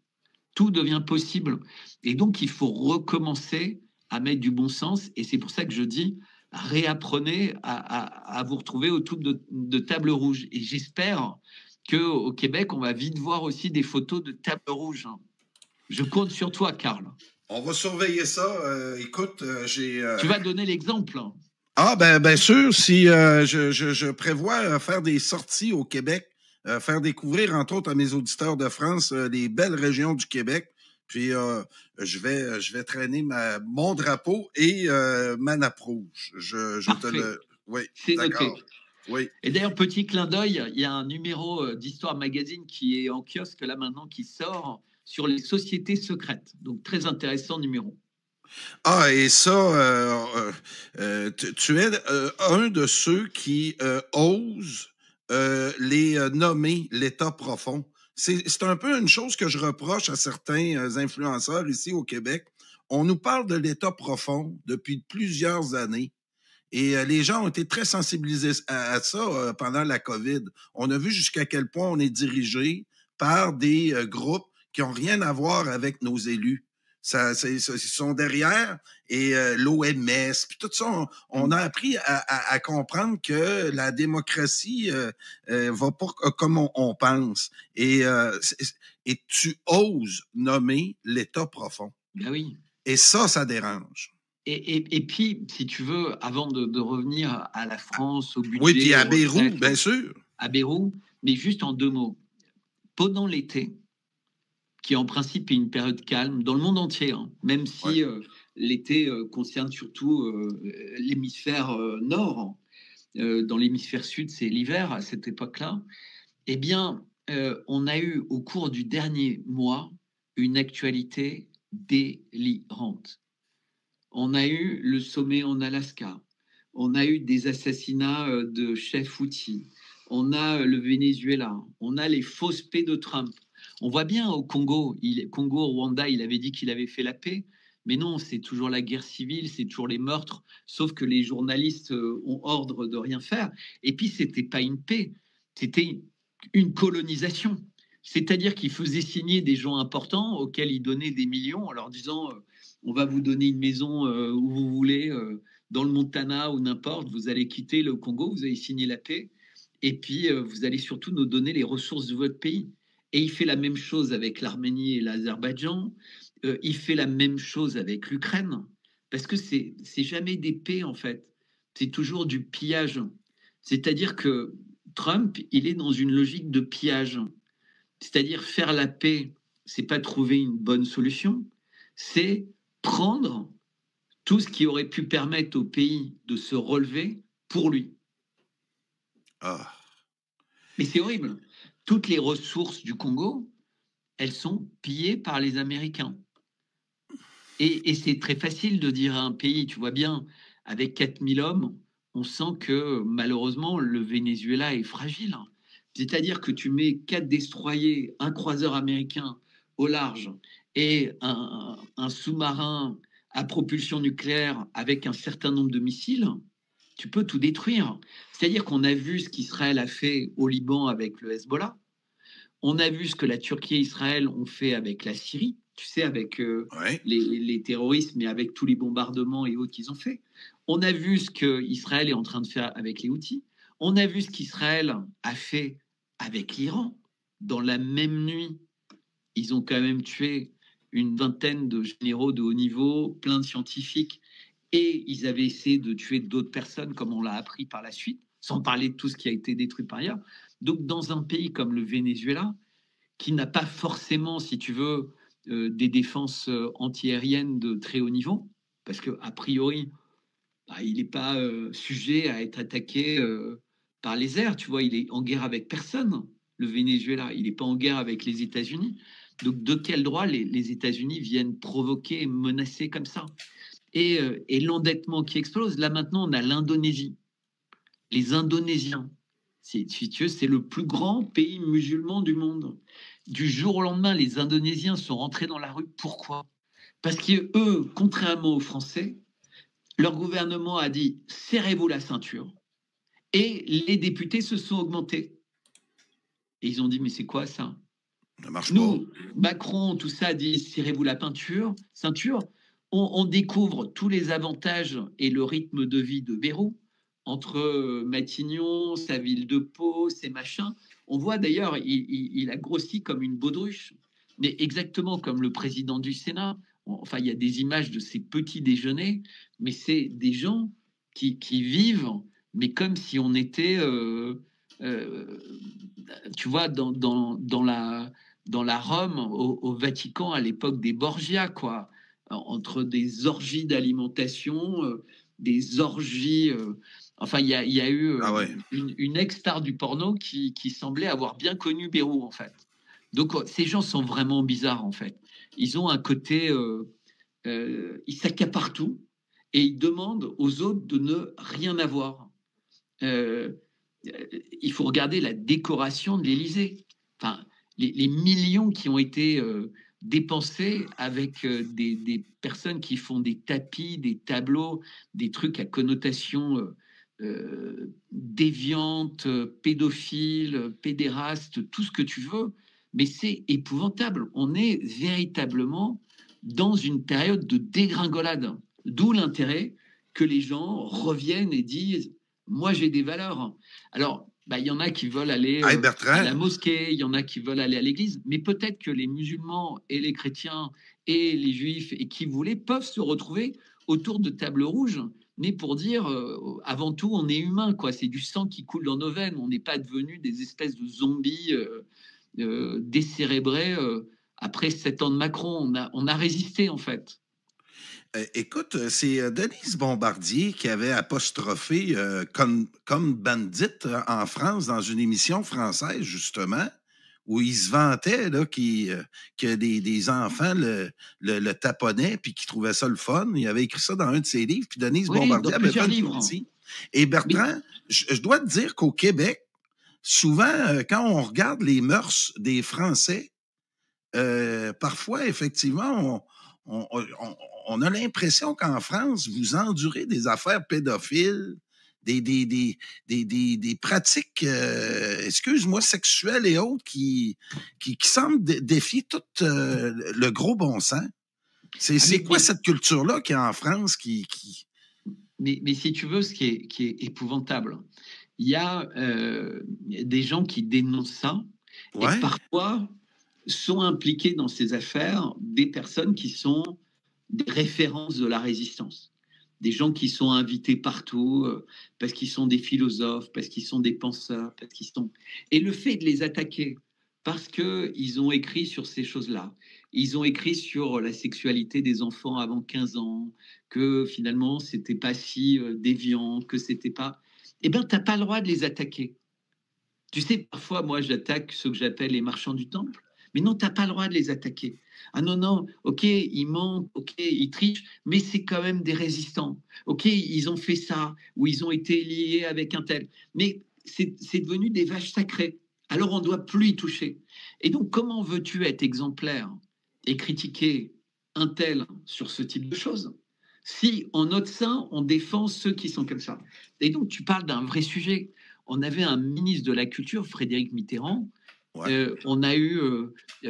Speaker 6: tout devient possible. Et donc, il faut recommencer à mettre du bon sens. Et c'est pour ça que je dis, réapprenez à vous retrouver autour de table rouge. Et j'espère qu'au Québec, on va vite voir aussi des photos de table rouge. Je compte sur toi, Karl.
Speaker 5: On va surveiller ça. Écoute, j'ai...
Speaker 6: Tu vas donner l'exemple.
Speaker 5: Ah, ben, bien sûr, si je prévois faire des sorties au Québec, faire découvrir, entre autres, à mes auditeurs de France, les belles régions du Québec. Puis, je vais traîner mon drapeau et ma nappe rouge. Je te le... Oui,
Speaker 6: c'est noté.
Speaker 5: Oui.
Speaker 6: Et d'ailleurs, petit clin d'œil, il y a un numéro d'Histoire Magazine qui est en kiosque là maintenant, qui sort sur les sociétés secrètes. Donc, très intéressant numéro.
Speaker 5: Ah, et ça, tu es un de ceux qui osent les nommer l'État profond. C'est un peu une chose que je reproche à certains influenceurs ici au Québec. On nous parle de l'État profond depuis plusieurs années. Et les gens ont été très sensibilisés à ça pendant la COVID. On a vu jusqu'à quel point on est dirigé par des groupes qui n'ont rien à voir avec nos élus. Ils sont derrière, et l'OMS, puis tout ça, on a appris à comprendre que la démocratie va pas comme on pense. Et tu oses nommer l'État profond.
Speaker 6: Ben oui.
Speaker 5: Et ça dérange.
Speaker 6: Et puis, si tu veux, avant de revenir à la France, au budget...
Speaker 5: Oui, puis à Beyrouth, bien sûr.
Speaker 6: À Beyrouth, mais juste en 2 mots. Pendant l'été, qui en principe est une période calme dans le monde entier, hein, même si l'été concerne surtout l'hémisphère nord. Dans l'hémisphère sud, c'est l'hiver à cette époque-là. Eh bien, on a eu au cours du dernier mois une actualité délirante. On a eu le sommet en Alaska, on a eu des assassinats de chefs Houthis, on a le Venezuela, on a les fausses paix de Trump. On voit bien au Congo, Rwanda, il avait dit qu'il avait fait la paix, mais non, c'est toujours la guerre civile, c'est toujours les meurtres, sauf que les journalistes ont ordre de rien faire. Et puis, c'était pas une paix, c'était une colonisation. C'est-à-dire qu'il faisait signer des gens importants auxquels il donnait des millions en leur disant on va vous donner une maison où vous voulez, dans le Montana ou n'importe, vous allez quitter le Congo, vous allez signer la paix, et puis vous allez surtout nous donner les ressources de votre pays. Et il fait la même chose avec l'Arménie et l'Azerbaïdjan, il fait la même chose avec l'Ukraine, parce que c'est jamais des paix en fait, c'est toujours du pillage. C'est-à-dire que Trump, il est dans une logique de pillage. C'est-à-dire faire la paix, c'est pas trouver une bonne solution, c'est prendre tout ce qui aurait pu permettre au pays de se relever pour lui.
Speaker 5: Ah.
Speaker 6: Mais c'est horrible. Toutes les ressources du Congo, elles sont pillées par les Américains. Et c'est très facile de dire à un pays, tu vois bien, avec 4000 hommes, on sent que malheureusement, le Venezuela est fragile. C'est-à-dire que tu mets 4 destroyers, un croiseur américain au large et un sous-marin à propulsion nucléaire avec un certain nombre de missiles, tu peux tout détruire. C'est-à-dire qu'on a vu ce qu'Israël a fait au Liban avec le Hezbollah. On a vu ce que la Turquie et Israël ont fait avec la Syrie, tu sais, avec les terroristes, mais avec tous les bombardements et autres qu'ils ont fait. On a vu ce qu'Israël est en train de faire avec les Houthis. On a vu ce qu'Israël a fait avec l'Iran. Dans la même nuit, ils ont quand même tué une vingtaine de généraux de haut niveau, plein de scientifiques, et ils avaient essayé de tuer d'autres personnes, comme on l'a appris par la suite, sans parler de tout ce qui a été détruit par ailleurs. Donc, dans un pays comme le Venezuela, qui n'a pas forcément, si tu veux, des défenses antiaériennes de très haut niveau, parce qu'a priori, il n'est pas sujet à être attaqué par les airs, tu vois, il est en guerre avec personne, le Venezuela, il n'est pas en guerre avec les États-Unis. Donc, de quel droit les États-Unis viennent provoquer et menacer comme ça ? Et l'endettement qui explose. Là, maintenant, on a l'Indonésie. Les Indonésiens, si tu veux, c'est le plus grand pays musulman du monde. Du jour au lendemain, les Indonésiens sont rentrés dans la rue. Pourquoi ? Parce qu'eux, contrairement aux Français, leur gouvernement a dit « serrez-vous la ceinture ». Et les députés se sont augmentés. Et ils ont dit « mais c'est quoi ça ?»
Speaker 5: Ça marche
Speaker 6: Nous,
Speaker 5: pas.
Speaker 6: Macron, tout ça dit « serrez-vous la ceinture ». On découvre tous les avantages et le rythme de vie de Beyrouth, entre Matignon, sa ville de Pau, ses machins. On voit d'ailleurs, il a grossi comme une baudruche, mais exactement comme le président du Sénat. Enfin, il y a des images de ces petits déjeuners, mais c'est des gens qui vivent, mais comme si on était, tu vois, dans la Rome, au Vatican, à l'époque des Borgia, quoi, entre des orgies d'alimentation, des orgies. Enfin, il y a eu
Speaker 5: Ah ouais.
Speaker 6: une ex-star du porno qui semblait avoir bien connu Bérou, en fait. Donc, ces gens sont vraiment bizarres, en fait. Ils ont un côté, ils s'accaparent tout et ils demandent aux autres de ne rien avoir. Il faut regarder la décoration de l'Élysée. Enfin, les millions qui ont été dépensés avec des personnes qui font des tapis, des tableaux, des trucs à connotation déviante, pédophile, pédéraste, tout ce que tu veux. Mais c'est épouvantable. On est véritablement dans une période de dégringolade. D'où l'intérêt que les gens reviennent et disent « moi j'ai des valeurs ». Alors, il y en a qui veulent aller à la mosquée, il y en a qui veulent aller à l'église, mais peut-être que les musulmans et les chrétiens et les juifs et qui voulaient peuvent se retrouver autour de tables rouges, mais pour dire avant tout on est humain, quoi. C'est du sang qui coule dans nos veines, on n'est pas devenus des espèces de zombies décérébrés après 7 ans de Macron. On a résisté en fait.
Speaker 5: Écoute, c'est Denise Bombardier qui avait apostrophé comme bandit en France dans une émission française, justement, où il se vantait là, que des enfants le taponnaient puis qu'ils trouvaient ça le fun. Il avait écrit ça dans un de ses livres, puis Denise Bombardier avait fait une sortie. Et Bertrand, je dois te dire qu'au Québec, souvent, quand on regarde les mœurs des Français, parfois, effectivement, on a l'impression qu'en France, vous endurez des affaires pédophiles, des pratiques, excuse-moi, sexuelles et autres qui semblent défier tout le gros bon sens. C'est quoi cette culture-là qu'il y a en France
Speaker 6: Mais si tu veux, ce qui est épouvantable, il y a des gens qui dénoncent ça, ouais. Et parfois sont impliqués dans ces affaires des personnes qui sont des références de la résistance, des gens qui sont invités partout parce qu'ils sont des philosophes, parce qu'ils sont des penseurs, parce qu'ils sont... Et le fait de les attaquer parce qu'ils ont écrit sur ces choses-là, ils ont écrit sur la sexualité des enfants avant 15 ans, que finalement c'était pas si déviant, que c'était pas... Eh bien, t'as pas le droit de les attaquer. Tu sais, parfois, moi, j'attaque ceux que j'appelle les marchands du temple. Mais non, tu n'as pas le droit de les attaquer. Ah non, ok, ils mentent, ok, ils trichent, mais c'est quand même des résistants. Ok, ils ont fait ça, ou ils ont été liés avec un tel. Mais c'est devenu des vaches sacrées. Alors, on ne doit plus y toucher. Et donc, comment veux-tu être exemplaire et critiquer un tel sur ce type de choses si, en notre sein, on défend ceux qui sont comme ça? Et donc, tu parles d'un vrai sujet. On avait un ministre de la Culture, Frédéric Mitterrand. Ouais. On a eu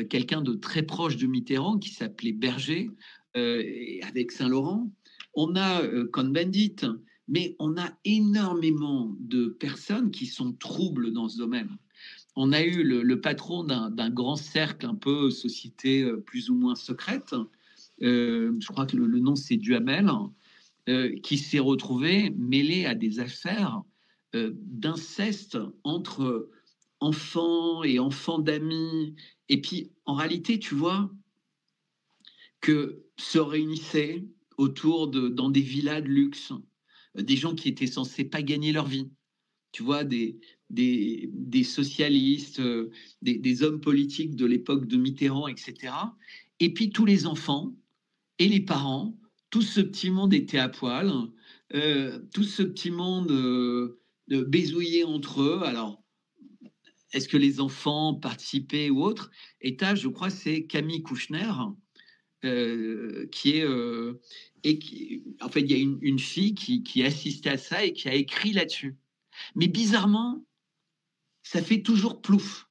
Speaker 6: quelqu'un de très proche de Mitterrand qui s'appelait Berger, avec Saint-Laurent. On a Cohn-Bendit, mais on a énormément de personnes qui sont troubles dans ce domaine. On a eu le patron d'un grand cercle, un peu société plus ou moins secrète, je crois que le nom c'est Duhamel, qui s'est retrouvé mêlé à des affaires d'inceste entre enfants et enfants d'amis. Et puis, en réalité, tu vois que se réunissaient autour dans des villas de luxe des gens qui étaient censés pas gagner leur vie. Tu vois, des socialistes, des hommes politiques de l'époque de Mitterrand, etc. Et puis, tous les enfants et les parents, tout ce petit monde était à poil, tout ce petit monde baisouillé entre eux. Alors, est-ce que les enfants participaient ou autre? Et je crois, c'est Camille Kouchner, qui est... en fait, il y a une fille qui assistait à ça et qui a écrit là-dessus. Mais bizarrement, ça fait toujours plouf.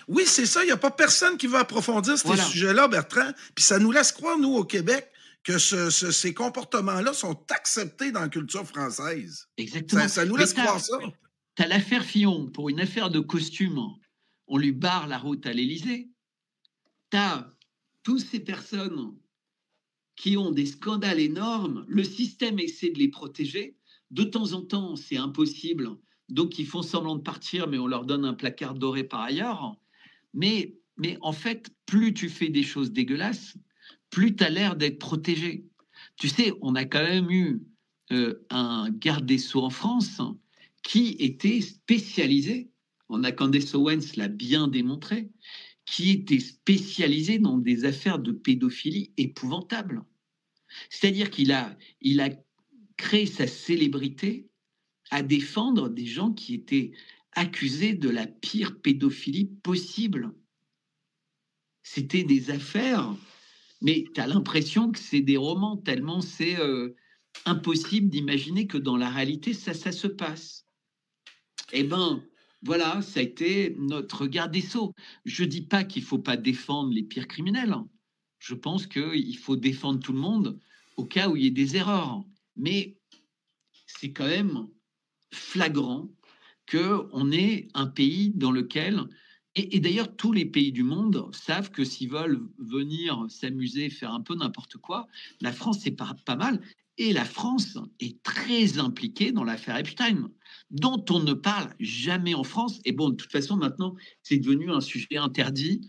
Speaker 5: Oui, c'est ça. Il n'y a pas personne qui veut approfondir ces sujets-là, Bertrand. Puis ça nous laisse croire, nous, au Québec, que ces comportements-là sont acceptés dans la culture française.
Speaker 6: Exactement.
Speaker 5: Ça nous laisse croire ça.
Speaker 6: Tu as l'affaire Fillon pour une affaire de costume on lui barre la route à l'Élysée. Tu as toutes ces personnes qui ont des scandales énormes, le système essaie de les protéger. De temps en temps, c'est impossible. Donc, ils font semblant de partir, mais on leur donne un placard doré par ailleurs. Mais en fait, plus tu fais des choses dégueulasses, plus tu as l'air d'être protégé. Tu sais, on a quand même eu un garde des Sceaux en France qui était spécialisé, Candace Owens l'a bien démontré, qui était spécialisé dans des affaires de pédophilie épouvantables. C'est-à-dire qu'il a créé sa célébrité à défendre des gens qui étaient accusés de la pire pédophilie possible. C'était des affaires, mais tu as l'impression que c'est des romans, tellement c'est impossible d'imaginer que dans la réalité, ça se passe. Eh bien, voilà, ça a été notre garde des Sceaux. Je ne dis pas qu'il ne faut pas défendre les pires criminels. Je pense qu'il faut défendre tout le monde au cas où il y ait des erreurs. Mais c'est quand même flagrant qu'on est un pays dans lequel... Et d'ailleurs, tous les pays du monde savent que s'ils veulent venir s'amuser, faire un peu n'importe quoi, la France, c'est pas mal. Et la France est très impliquée dans l'affaire Epstein, dont on ne parle jamais en France. Et bon, de toute façon, maintenant, c'est devenu un sujet interdit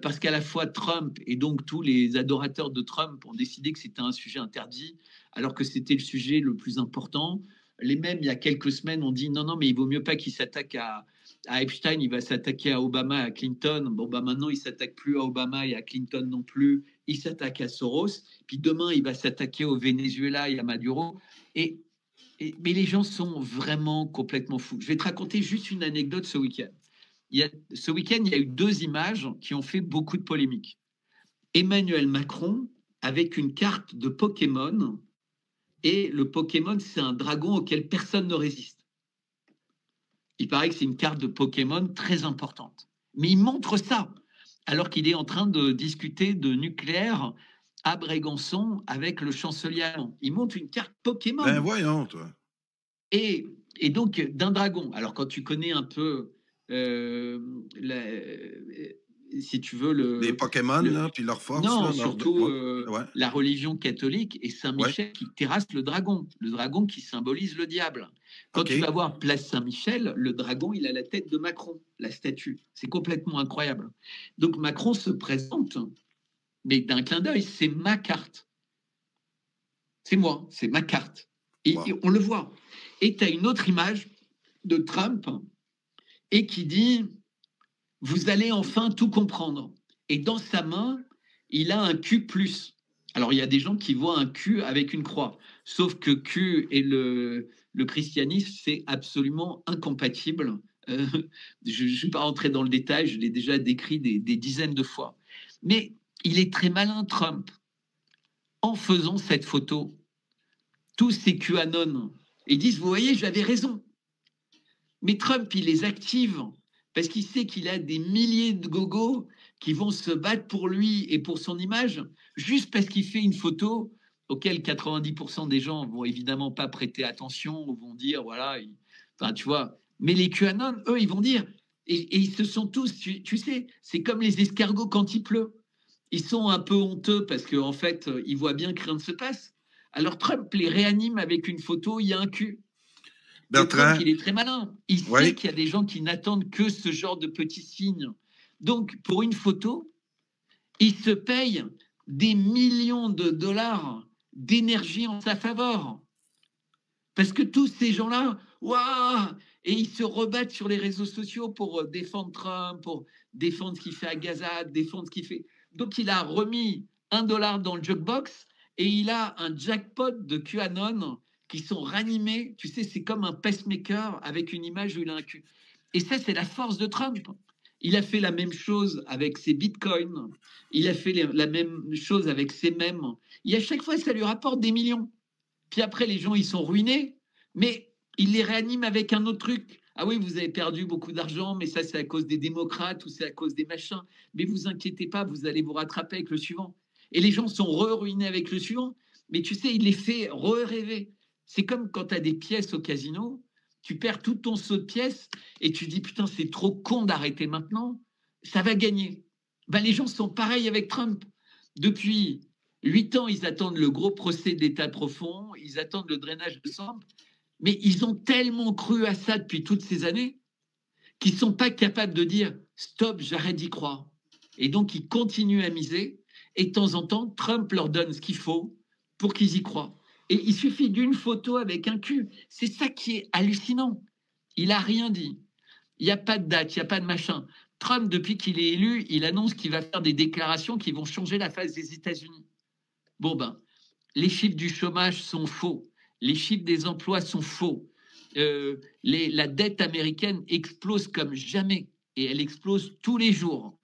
Speaker 6: parce qu'à la fois Trump et donc tous les adorateurs de Trump ont décidé que c'était un sujet interdit, alors que c'était le sujet le plus important. Les mêmes, il y a quelques semaines, ont dit non, mais il vaut mieux pas qu'il s'attaque à Epstein, il va s'attaquer à Obama, à Clinton. Bon, maintenant, il ne s'attaque plus à Obama et à Clinton non plus. Il s'attaque à Soros. Puis demain, il va s'attaquer au Venezuela et à Maduro. Mais les gens sont vraiment complètement fous. Je vais te raconter juste une anecdote ce week-end. Ce week-end, il y a eu 2 images qui ont fait beaucoup de polémiques. Emmanuel Macron avec une carte de Pokémon. Et le Pokémon, c'est un dragon auquel personne ne résiste. Il paraît que c'est une carte de Pokémon très importante. Mais il montre ça, alors qu'il est en train de discuter de nucléaire à Brégançon avec le chancelier allemand. Il montre une carte Pokémon.
Speaker 5: Ben voyons, toi.
Speaker 6: Et donc, d'un dragon. Alors, quand tu connais un peu, si tu veux...
Speaker 5: Les Pokémon, là, puis leur force.
Speaker 6: Non,
Speaker 5: là,
Speaker 6: surtout la religion catholique et Saint-Michel qui terrasse le dragon qui symbolise le diable. Quand tu vas voir Place Saint-Michel, le dragon, il a la tête de Macron, la statue. C'est complètement incroyable. Donc Macron se présente, mais d'un clin d'œil, c'est ma carte. C'est moi, c'est ma carte. Et on le voit. Et tu as une autre image de Trump et qui dit « Vous allez enfin tout comprendre ». Et dans sa main, il a un Q+. Alors, il y a des gens qui voient un Q avec une croix. Sauf que Q et le christianisme, c'est absolument incompatible. Je ne suis pas rentré dans le détail, je l'ai déjà décrit des dizaines de fois. Mais il est très malin, Trump. En faisant cette photo, tous ces QAnon, ils disent « Vous voyez, j'avais raison ». Mais Trump, il les active parce qu'il sait qu'il a des milliers de gogos qui vont se battre pour lui et pour son image, juste parce qu'il fait une photo auquel 90% des gens vont évidemment pas prêter attention, ou vont dire, voilà, enfin, tu vois. Mais les QAnon, eux, ils vont dire, et ils se sont tous, tu sais, c'est comme les escargots quand il pleut. Ils sont un peu honteux parce qu'en fait, ils voient bien que rien ne se passe. Alors Trump les réanime avec une photo, il y a un cul.
Speaker 5: Bertrand,
Speaker 6: il est très malin. Il sait qu'il y a des gens qui n'attendent que ce genre de petits signes. Donc, pour une photo, il se paye des millions de dollars d'énergie en sa faveur. Parce que tous ces gens-là, waouh, et ils se rebattent sur les réseaux sociaux pour défendre Trump, pour défendre ce qu'il fait à Gaza, défendre ce qu'il fait. Donc, il a remis $1 dans le jukebox et il a un jackpot de QAnon qui sont ranimés. Tu sais, c'est comme un pacemaker avec une image où il a un cul. Et ça, c'est la force de Trump. Il a fait la même chose avec ses bitcoins. Il a fait la même chose avec ses mèmes. Et à chaque fois, ça lui rapporte des millions. Puis après, les gens, ils sont ruinés, mais il les réanime avec un autre truc. Ah oui, vous avez perdu beaucoup d'argent, mais ça, c'est à cause des démocrates ou c'est à cause des machins. Mais vous inquiétez pas, vous allez vous rattraper avec le suivant. Et les gens sont ruinés avec le suivant. Mais tu sais, il les fait rêver. C'est comme quand tu as des pièces au casino. tu perds tout ton saut de pièces et tu dis, putain, c'est trop con d'arrêter maintenant, ça va gagner. Ben, les gens sont pareils avec Trump. Depuis 8 ans, ils attendent le gros procès d'État profond, ils attendent le drainage de sang, mais ils ont tellement cru à ça depuis toutes ces années qu'ils ne sont pas capables de dire « stop, j'arrête d'y croire ». Et donc, ils continuent à miser, et de temps en temps, Trump leur donne ce qu'il faut pour qu'ils y croient. Et il suffit d'une photo avec un cul. C'est ça qui est hallucinant. Il n'a rien dit. Il n'y a pas de date, il n'y a pas de machin. Trump, depuis qu'il est élu, il annonce qu'il va faire des déclarations qui vont changer la face des États-Unis. Bon ben, les chiffres du chômage sont faux. Les chiffres des emplois sont faux. La dette américaine explose comme jamais. Et elle explose tous les jours.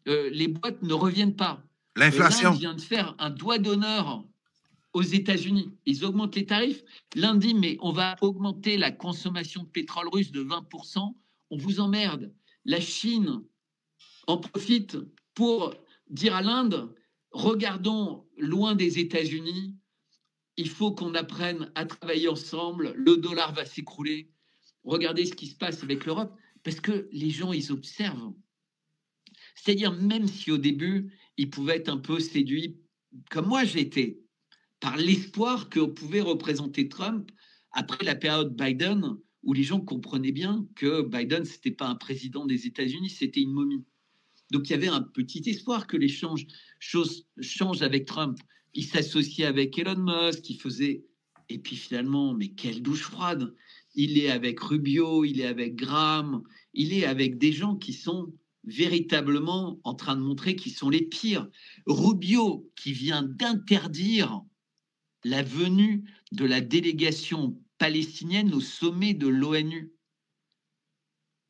Speaker 6: Les boîtes ne reviennent pas.
Speaker 5: L'inflation.
Speaker 6: L'Inde vient de faire un doigt d'honneur aux États-Unis. Ils augmentent les tarifs. L'Inde dit, mais on va augmenter la consommation de pétrole russe de 20%. On vous emmerde. La Chine en profite pour dire à l'Inde, regardons loin des États-Unis, il faut qu'on apprenne à travailler ensemble, le dollar va s'écrouler. Regardez ce qui se passe avec l'Europe, parce que les gens, ils observent. C'est-à-dire, même si au début, ils pouvaient être un peu séduits, comme moi j'ai été, par l'espoir qu'on pouvait représenter Trump après la période Biden, où les gens comprenaient bien que Biden, ce n'était pas un président des États-Unis, c'était une momie. Donc, il y avait un petit espoir que les choses changent avec Trump. Il s'associait avec Elon Musk, il faisait... Et puis finalement, mais quelle douche froide. Il est avec Rubio, il est avec Graham, il est avec des gens qui sont véritablement en train de montrer qu'ils sont les pires. Rubio, qui vient d'interdire la venue de la délégation palestinienne au sommet de l'ONU.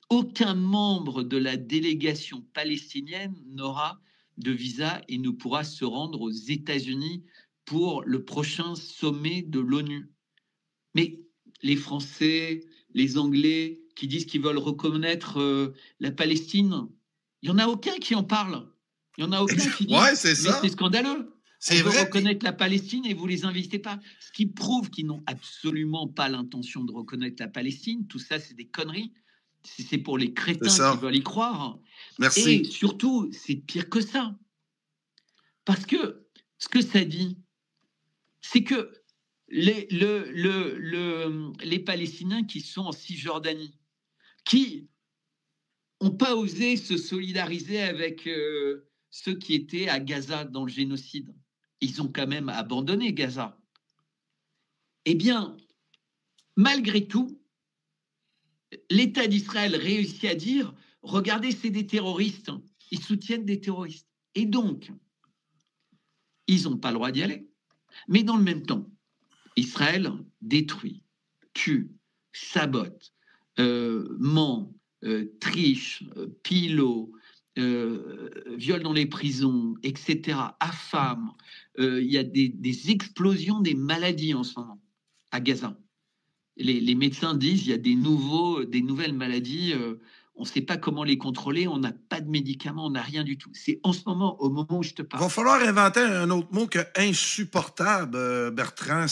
Speaker 6: Aucun membre de la délégation palestinienne n'aura de visa et ne pourra se rendre aux États-Unis pour le prochain sommet de l'ONU. Mais les Français, les Anglais qui disent qu'ils veulent reconnaître la Palestine, il n'y en a aucun qui en parle. Il n'y en a aucun qui dit
Speaker 5: ouais, c'est ça.
Speaker 6: C'est scandaleux.
Speaker 5: C'est
Speaker 6: vrai.
Speaker 5: Reconnaître
Speaker 6: la Palestine et vous les invitez pas. Ce qui prouve qu'ils n'ont absolument pas l'intention de reconnaître la Palestine. Tout ça, c'est des conneries. C'est pour les crétins qui veulent y croire.
Speaker 5: Merci.
Speaker 6: Et surtout, c'est pire que ça. Parce que ce que ça dit, c'est que les Palestiniens qui sont en Cisjordanie, qui n'ont pas osé se solidariser avec ceux qui étaient à Gaza dans le génocide, ils ont quand même abandonné Gaza. Eh bien, malgré tout, l'État d'Israël réussit à dire « Regardez, c'est des terroristes, ils soutiennent des terroristes. » Et donc, ils n'ont pas le droit d'y aller. Mais dans le même temps, Israël détruit, tue, sabote, ment, triche, pilote, viole dans les prisons, etc., affame. Il y a des explosions des maladies en ce moment à Gaza. Les médecins disent qu'il y a des nouvelles maladies, on ne sait pas comment les contrôler, on n'a pas de médicaments, on n'a rien du tout. C'est en ce moment, au moment où je te parle.
Speaker 5: Il va falloir inventer un autre mot que insupportable, Bertrand.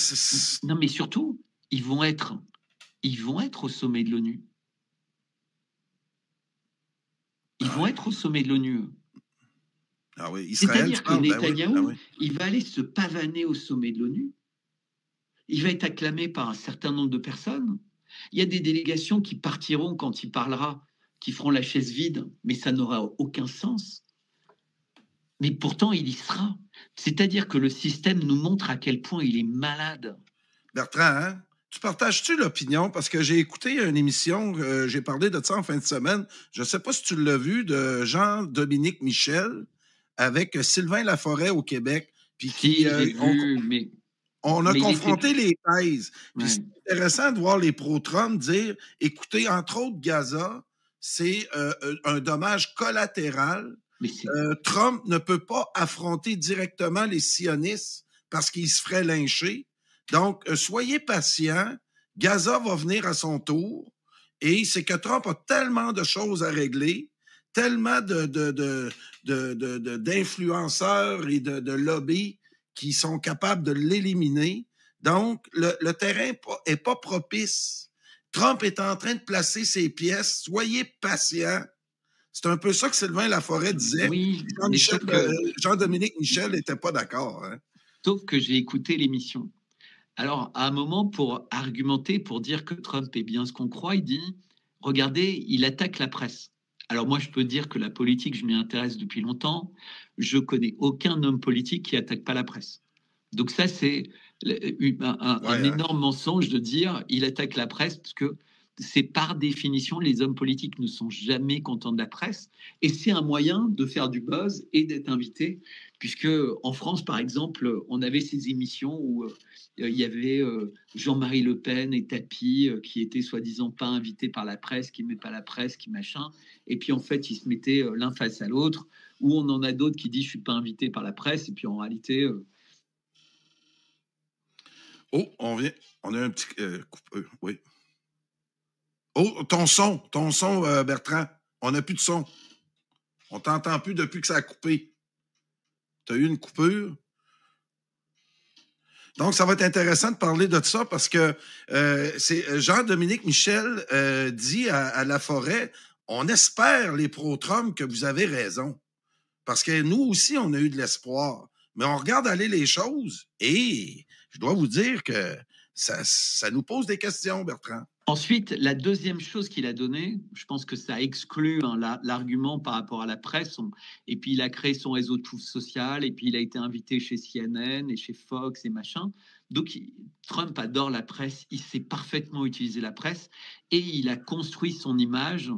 Speaker 6: Non, mais surtout, ils vont être au sommet de l'ONU. Ils vont être au sommet de l'ONU.
Speaker 5: Ah oui, Israël.
Speaker 6: C'est-à-dire que Netanyahou, il va aller se pavaner au sommet de l'ONU. Il va être acclamé par un certain nombre de personnes. Il y a des délégations qui partiront quand il parlera, qui feront la chaise vide, mais ça n'aura aucun sens. Mais pourtant, il y sera. C'est-à-dire que le système nous montre à quel point il est malade.
Speaker 5: Bertrand, hein? Tu partages-tu l'opinion? Parce que j'ai écouté une émission, j'ai parlé de ça en fin de semaine, je ne sais pas si tu l'as vu, de Jean-Dominique Michel avec Sylvain Laforêt au Québec. Puis on a confronté les thèses. Puis c'est intéressant de voir les pro-Trump dire, écoutez, entre autres, Gaza, c'est un dommage collatéral. Trump ne peut pas affronter directement les sionistes parce qu'il se ferait lyncher. Donc, soyez patients. Gaza va venir à son tour. Et c'est que Trump a tellement de choses à régler, tellement d'influenceurs et de lobbies qui sont capables de l'éliminer. Donc, le terrain est pas propice. Trump est en train de placer ses pièces. Soyez patient. C'est un peu ça que Sylvain Laforêt disait.
Speaker 6: Oui,
Speaker 5: Jean-Dominique Michel n'était pas d'accord. Hein.
Speaker 6: Sauf que j'ai écouté l'émission. Alors, à un moment, pour argumenter, pour dire que Trump est bien ce qu'on croit, il dit, regardez, il attaque la presse. Alors moi, je peux dire que la politique, je m'y intéresse depuis longtemps. Je connais aucun homme politique qui attaque pas la presse. Donc ça, c'est un énorme mensonge de dire il attaque la presse, parce que c'est par définition, les hommes politiques ne sont jamais contents de la presse. Et c'est un moyen de faire du buzz et d'être invité, puisque en France, par exemple, on avait ces émissions où il y avait Jean-Marie Le Pen et Tapi qui étaient soi-disant pas invités par la presse, qui n'aimaient pas la presse, qui machin. Et puis en fait, ils se mettaient l'un face à l'autre. Ou on en a d'autres qui disent je suis pas invité par la presse. Et puis en réalité...
Speaker 5: Oh, on a un petit oui. Oh, ton son, Bertrand. On n'a plus de son. On t'entend plus depuis que ça a coupé. Tu as eu une coupure. Donc, ça va être intéressant de parler de ça parce que c'est Jean-Dominique Michel dit à Laforêt, on espère, les pro-Trump, que vous avez raison. Parce que nous aussi, on a eu de l'espoir. Mais on regarde aller les choses et je dois vous dire que ça nous pose des questions, Bertrand.
Speaker 6: Ensuite, la deuxième chose qu'il a donnée, je pense que ça exclut l'argument par rapport à la presse. Et puis, il a créé son réseau de social. Et puis, il a été invité chez CNN et chez Fox et machin. Donc, Trump adore la presse. Il sait parfaitement utiliser la presse. Et il a construit son image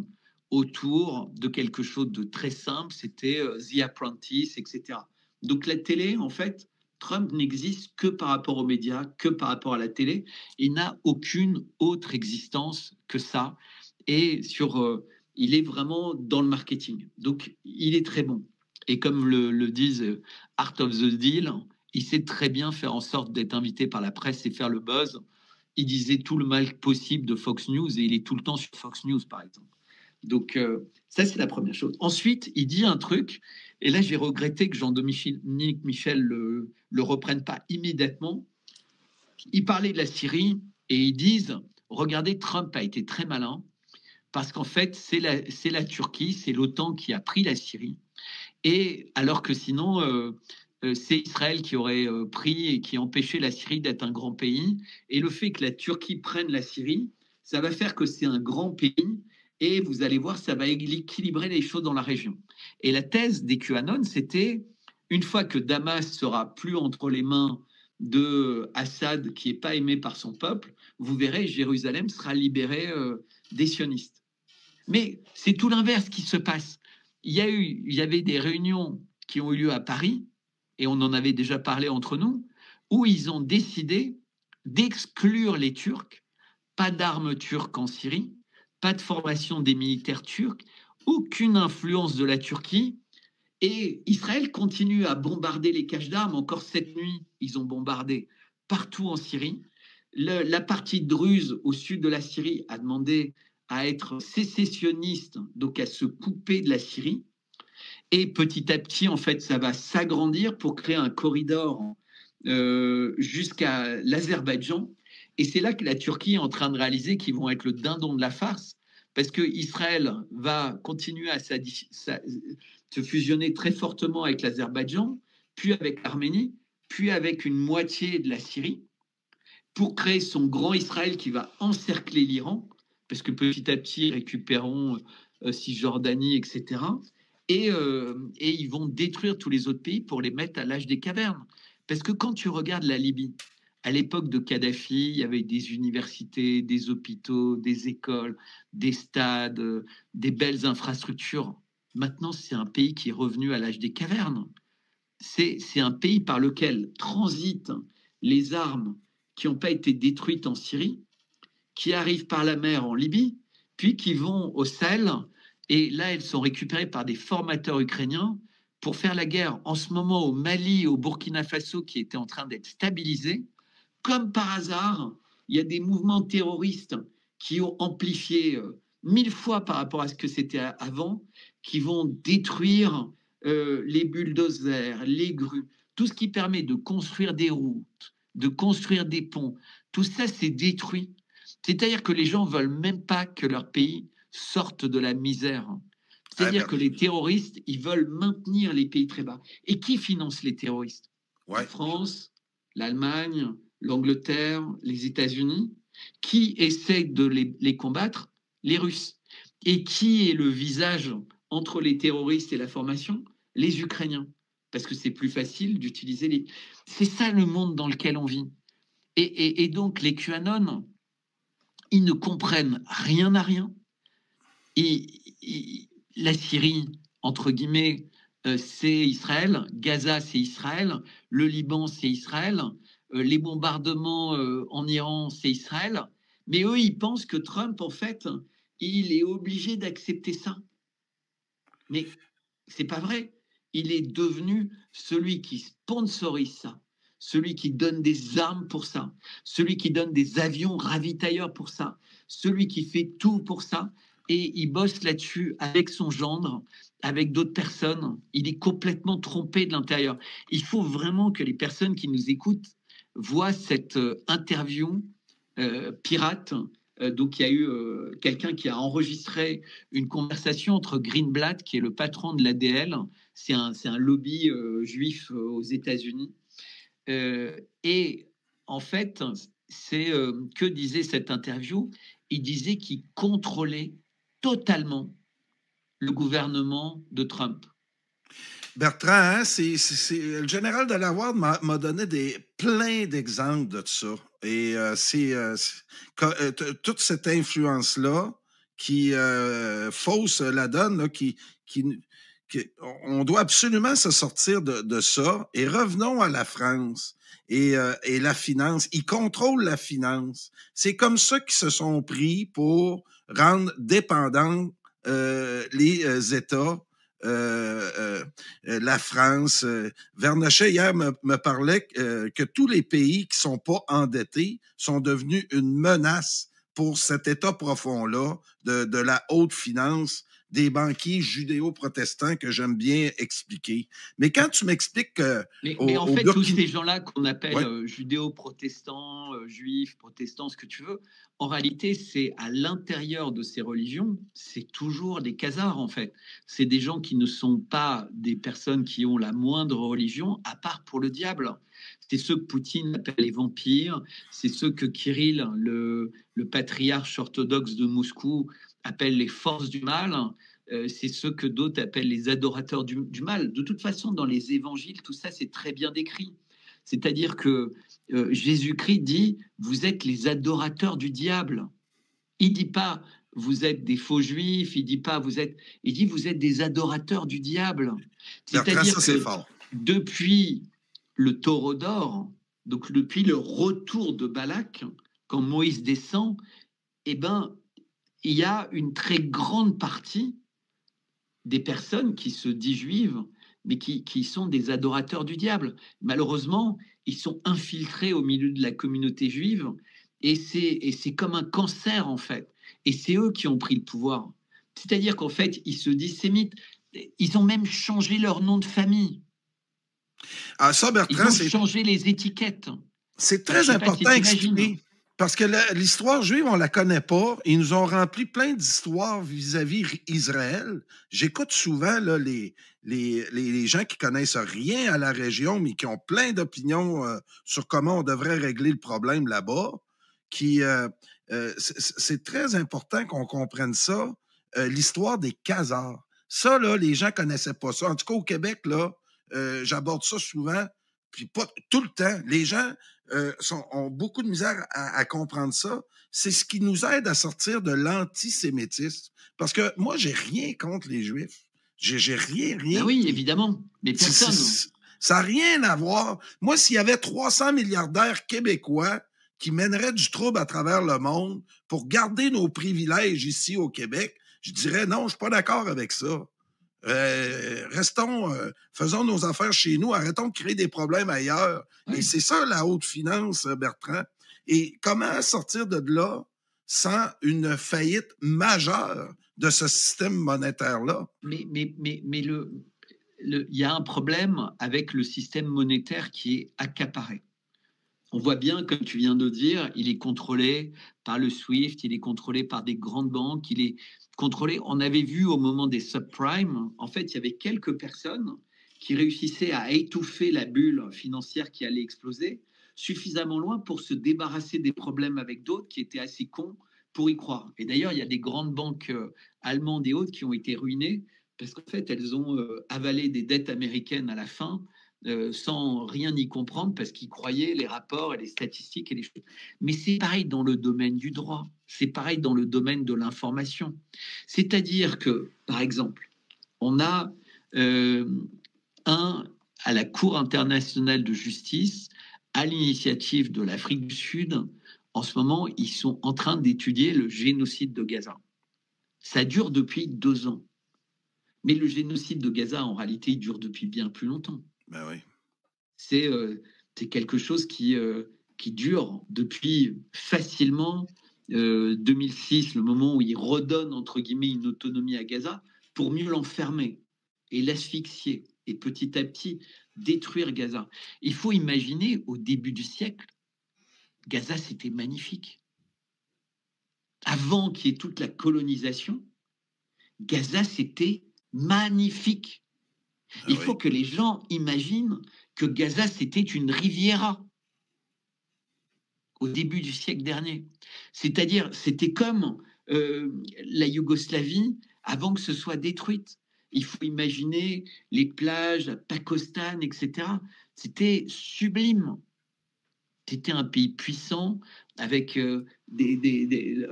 Speaker 6: autour de quelque chose de très simple. C'était The Apprentice, etc. Donc, la télé, en fait... Trump n'existe que par rapport aux médias, que par rapport à la télé. Il n'a aucune autre existence que ça. Et il est vraiment dans le marketing. Donc, il est très bon. Et comme le disent Art of the Deal, il sait très bien faire en sorte d'être invité par la presse et faire le buzz. Il disait tout le mal possible de Fox News et il est tout le temps sur Fox News, par exemple. Donc, ça, c'est la première chose. Ensuite, il dit un truc, et là, j'ai regretté que Jean-Dominique Michel le reprenne pas immédiatement. Il parlait de la Syrie, et ils disent, regardez, Trump a été très malin, parce qu'en fait, c'est la Turquie, c'est l'OTAN qui a pris la Syrie, et alors que sinon, c'est Israël qui aurait pris et qui empêchait la Syrie d'être un grand pays, et le fait que la Turquie prenne la Syrie, ça va faire que c'est un grand pays, et vous allez voir, ça va équilibrer les choses dans la région. Et la thèse des QAnon, c'était, une fois que Damas sera plus entre les mains de Assad, qui n'est pas aimé par son peuple, vous verrez, Jérusalem sera libérée des sionistes. Mais c'est tout l'inverse qui se passe. Il y avait des réunions qui ont eu lieu à Paris, et on en avait déjà parlé entre nous, où ils ont décidé d'exclure les Turcs, pas d'armes turques en Syrie, pas de formation des militaires turcs, aucune influence de la Turquie. Et Israël continue à bombarder les caches d'armes. Encore cette nuit, ils ont bombardé partout en Syrie. La partie druze au sud de la Syrie a demandé à être sécessionniste, donc à se couper de la Syrie. Et petit à petit, en fait, ça va s'agrandir pour créer un corridor jusqu'à l'Azerbaïdjan. Et c'est là que la Turquie est en train de réaliser qu'ils vont être le dindon de la farce, parce qu'Israël va continuer à se fusionner très fortement avec l'Azerbaïdjan, puis avec l'Arménie, puis avec une moitié de la Syrie, pour créer son grand Israël qui va encercler l'Iran, parce que petit à petit, ils récupéreront Cisjordanie, etc. Et ils vont détruire tous les autres pays pour les mettre à l'âge des cavernes. Parce que quand tu regardes la Libye, à l'époque de Kadhafi, il y avait des universités, des hôpitaux, des écoles, des stades, des belles infrastructures. Maintenant, c'est un pays qui est revenu à l'âge des cavernes. C'est un pays par lequel transitent les armes qui n'ont pas été détruites en Syrie, qui arrivent par la mer en Libye, puis qui vont au Sahel. Et là, elles sont récupérées par des formateurs ukrainiens pour faire la guerre en ce moment au Mali et au Burkina Faso qui étaient en train d'être stabilisés. Comme par hasard, il y a des mouvements terroristes qui ont amplifié 1000 fois par rapport à ce que c'était avant, qui vont détruire les bulldozers, les grues, tout ce qui permet de construire des routes, de construire des ponts. Tout ça, c'est détruit. C'est-à-dire que les gens veulent même pas que leur pays sorte de la misère. C'est-à-dire que les terroristes, ils veulent maintenir les pays très bas. Et qui finance les terroristes? La France, l'Allemagne, l'Angleterre, les États-Unis. Qui essaie de les combattre? Les Russes. Et qui est le visage entre les terroristes et la formation? Les Ukrainiens. Parce que c'est plus facile d'utiliser les... C'est ça le monde dans lequel on vit. Et donc les QAnon, ils ne comprennent rien à rien. La Syrie, entre guillemets, c'est Israël. Gaza, c'est Israël. Le Liban, c'est Israël. Les bombardements en Iran, c'est Israël. Mais eux, ils pensent que Trump, en fait, il est obligé d'accepter ça. Mais c'est pas vrai. Il est devenu celui qui sponsorise ça, celui qui donne des armes pour ça, celui qui donne des avions ravitailleurs pour ça, celui qui fait tout pour ça. Et il bosse là-dessus avec son gendre, avec d'autres personnes. Il est complètement trompé de l'intérieur. Il faut vraiment que les personnes qui nous écoutent voient cette interview pirate. Donc, il y a eu quelqu'un qui a enregistré une conversation entre Greenblatt, qui est le patron de l'ADL, c'est un lobby juif aux États-Unis. Et en fait, c'est que disait cette interview? Il disait qu'il contrôlait totalement le gouvernement de Trump.
Speaker 5: Bertrand, hein, le général de la Ward m'a donné plein d'exemples de ça. Et toute cette influence-là qui fausse la donne, là, on doit absolument se sortir de ça. Et revenons à la France et la finance. Ils contrôlent la finance. C'est comme ça qu'ils se sont pris pour rendre dépendants les États. La France. Vernochet, hier, me parlait que tous les pays qui sont pas endettés sont devenus une menace pour cet état profond-là de la haute finance des banquiers judéo-protestants que j'aime bien expliquer. Mais quand tu m'expliques que...
Speaker 6: Mais en fait, tous ces gens-là qu'on appelle judéo-protestants, juifs, protestants, ce que tu veux, en réalité, c'est à l'intérieur de ces religions, c'est toujours des khazars, en fait. C'est des gens qui ne sont pas des personnes qui ont la moindre religion, à part pour le diable. C'est ceux que Poutine appelle les vampires, c'est ceux que Kirill, le patriarche orthodoxe de Moscou, appelle les forces du mal. C'est ceux que d'autres appellent les adorateurs du mal. De toute façon, dans les évangiles, tout ça, c'est très bien décrit. C'est-à-dire que Jésus-Christ dit « Vous êtes les adorateurs du diable ». Il dit pas « Vous êtes des faux juifs », il dit pas « Vous êtes… » Il dit « Vous êtes des adorateurs du diable ». C'est-à-dire que depuis le taureau d'or, donc depuis le retour de Balak, quand Moïse descend, eh ben, il y a une très grande partie des personnes qui se disent juives, mais qui sont des adorateurs du diable. Malheureusement, ils sont infiltrés au milieu de la communauté juive, et c'est comme un cancer, en fait. Et c'est eux qui ont pris le pouvoir. C'est-à-dire qu'en fait, ils se disent sémites. Ils ont même changé leur nom de famille.
Speaker 5: Ah, ça, Bertrand,
Speaker 6: ils ont changé les étiquettes.
Speaker 5: C'est très important à expliquer. Parce que l'histoire juive, on la connaît pas. Ils nous ont rempli plein d'histoires vis-à-vis Israël. J'écoute souvent là, les gens qui connaissent rien à la région, mais qui ont plein d'opinions sur comment on devrait régler le problème là-bas. C'est très important qu'on comprenne ça. L'histoire des khazars. Ça, là, les gens connaissaient pas ça. En tout cas, au Québec, là, j'aborde ça souvent, puis pas tout le temps. Les gens ont beaucoup de misère à comprendre ça. C'est ce qui nous aide à sortir de l'antisémitisme. Parce que moi, j'ai rien contre les Juifs. J'ai rien.
Speaker 6: Ben oui, évidemment. Mais personne.
Speaker 5: Ça n'a rien à voir. Moi, s'il y avait 300 milliardaires québécois qui mèneraient du trouble à travers le monde pour garder nos privilèges ici au Québec, je dirais non, je suis pas d'accord avec ça. Faisons nos affaires chez nous, arrêtons de créer des problèmes ailleurs. Oui. Et c'est ça la haute finance, Bertrand. Et comment sortir de là sans une faillite majeure de ce système monétaire-là?
Speaker 6: Mais il y a un problème avec le système monétaire qui est accaparé. on voit bien, comme tu viens de dire, il est contrôlé par le SWIFT, il est contrôlé par des grandes banques, il est contrôlé. On avait vu au moment des subprimes, en fait, il y avait quelques personnes qui réussissaient à étouffer la bulle financière qui allait exploser suffisamment loin pour se débarrasser des problèmes avec d'autres qui étaient assez cons pour y croire. Et d'ailleurs, il y a des grandes banques allemandes et autres qui ont été ruinées parce qu'en fait, elles ont avalé des dettes américaines à la fin sans rien y comprendre parce qu'ils croyaient les rapports et les statistiques et les choses. Mais c'est pareil dans le domaine du droit, c'est pareil dans le domaine de l'information. C'est-à-dire que, par exemple, on a à la Cour internationale de justice, à l'initiative de l'Afrique du Sud, en ce moment, ils sont en train d'étudier le génocide de Gaza. Ça dure depuis 2 ans. Mais le génocide de Gaza, en réalité, il dure depuis bien plus longtemps.
Speaker 5: Ben oui.
Speaker 6: C'est quelque chose qui dure depuis facilement 2006, le moment où il redonne, entre guillemets, une autonomie à Gaza pour mieux l'enfermer et l'asphyxier et petit à petit détruire Gaza. Il faut imaginer, au début du siècle, Gaza, c'était magnifique. Avant qu'il y ait toute la colonisation, Gaza, c'était magnifique. Il faut que les gens imaginent que Gaza, c'était une riviera au début du siècle dernier. C'est-à-dire, c'était comme la Yougoslavie avant que ce soit détruite. Il faut imaginer les plages à Pakistan, etc. C'était sublime. C'était un pays puissant, avec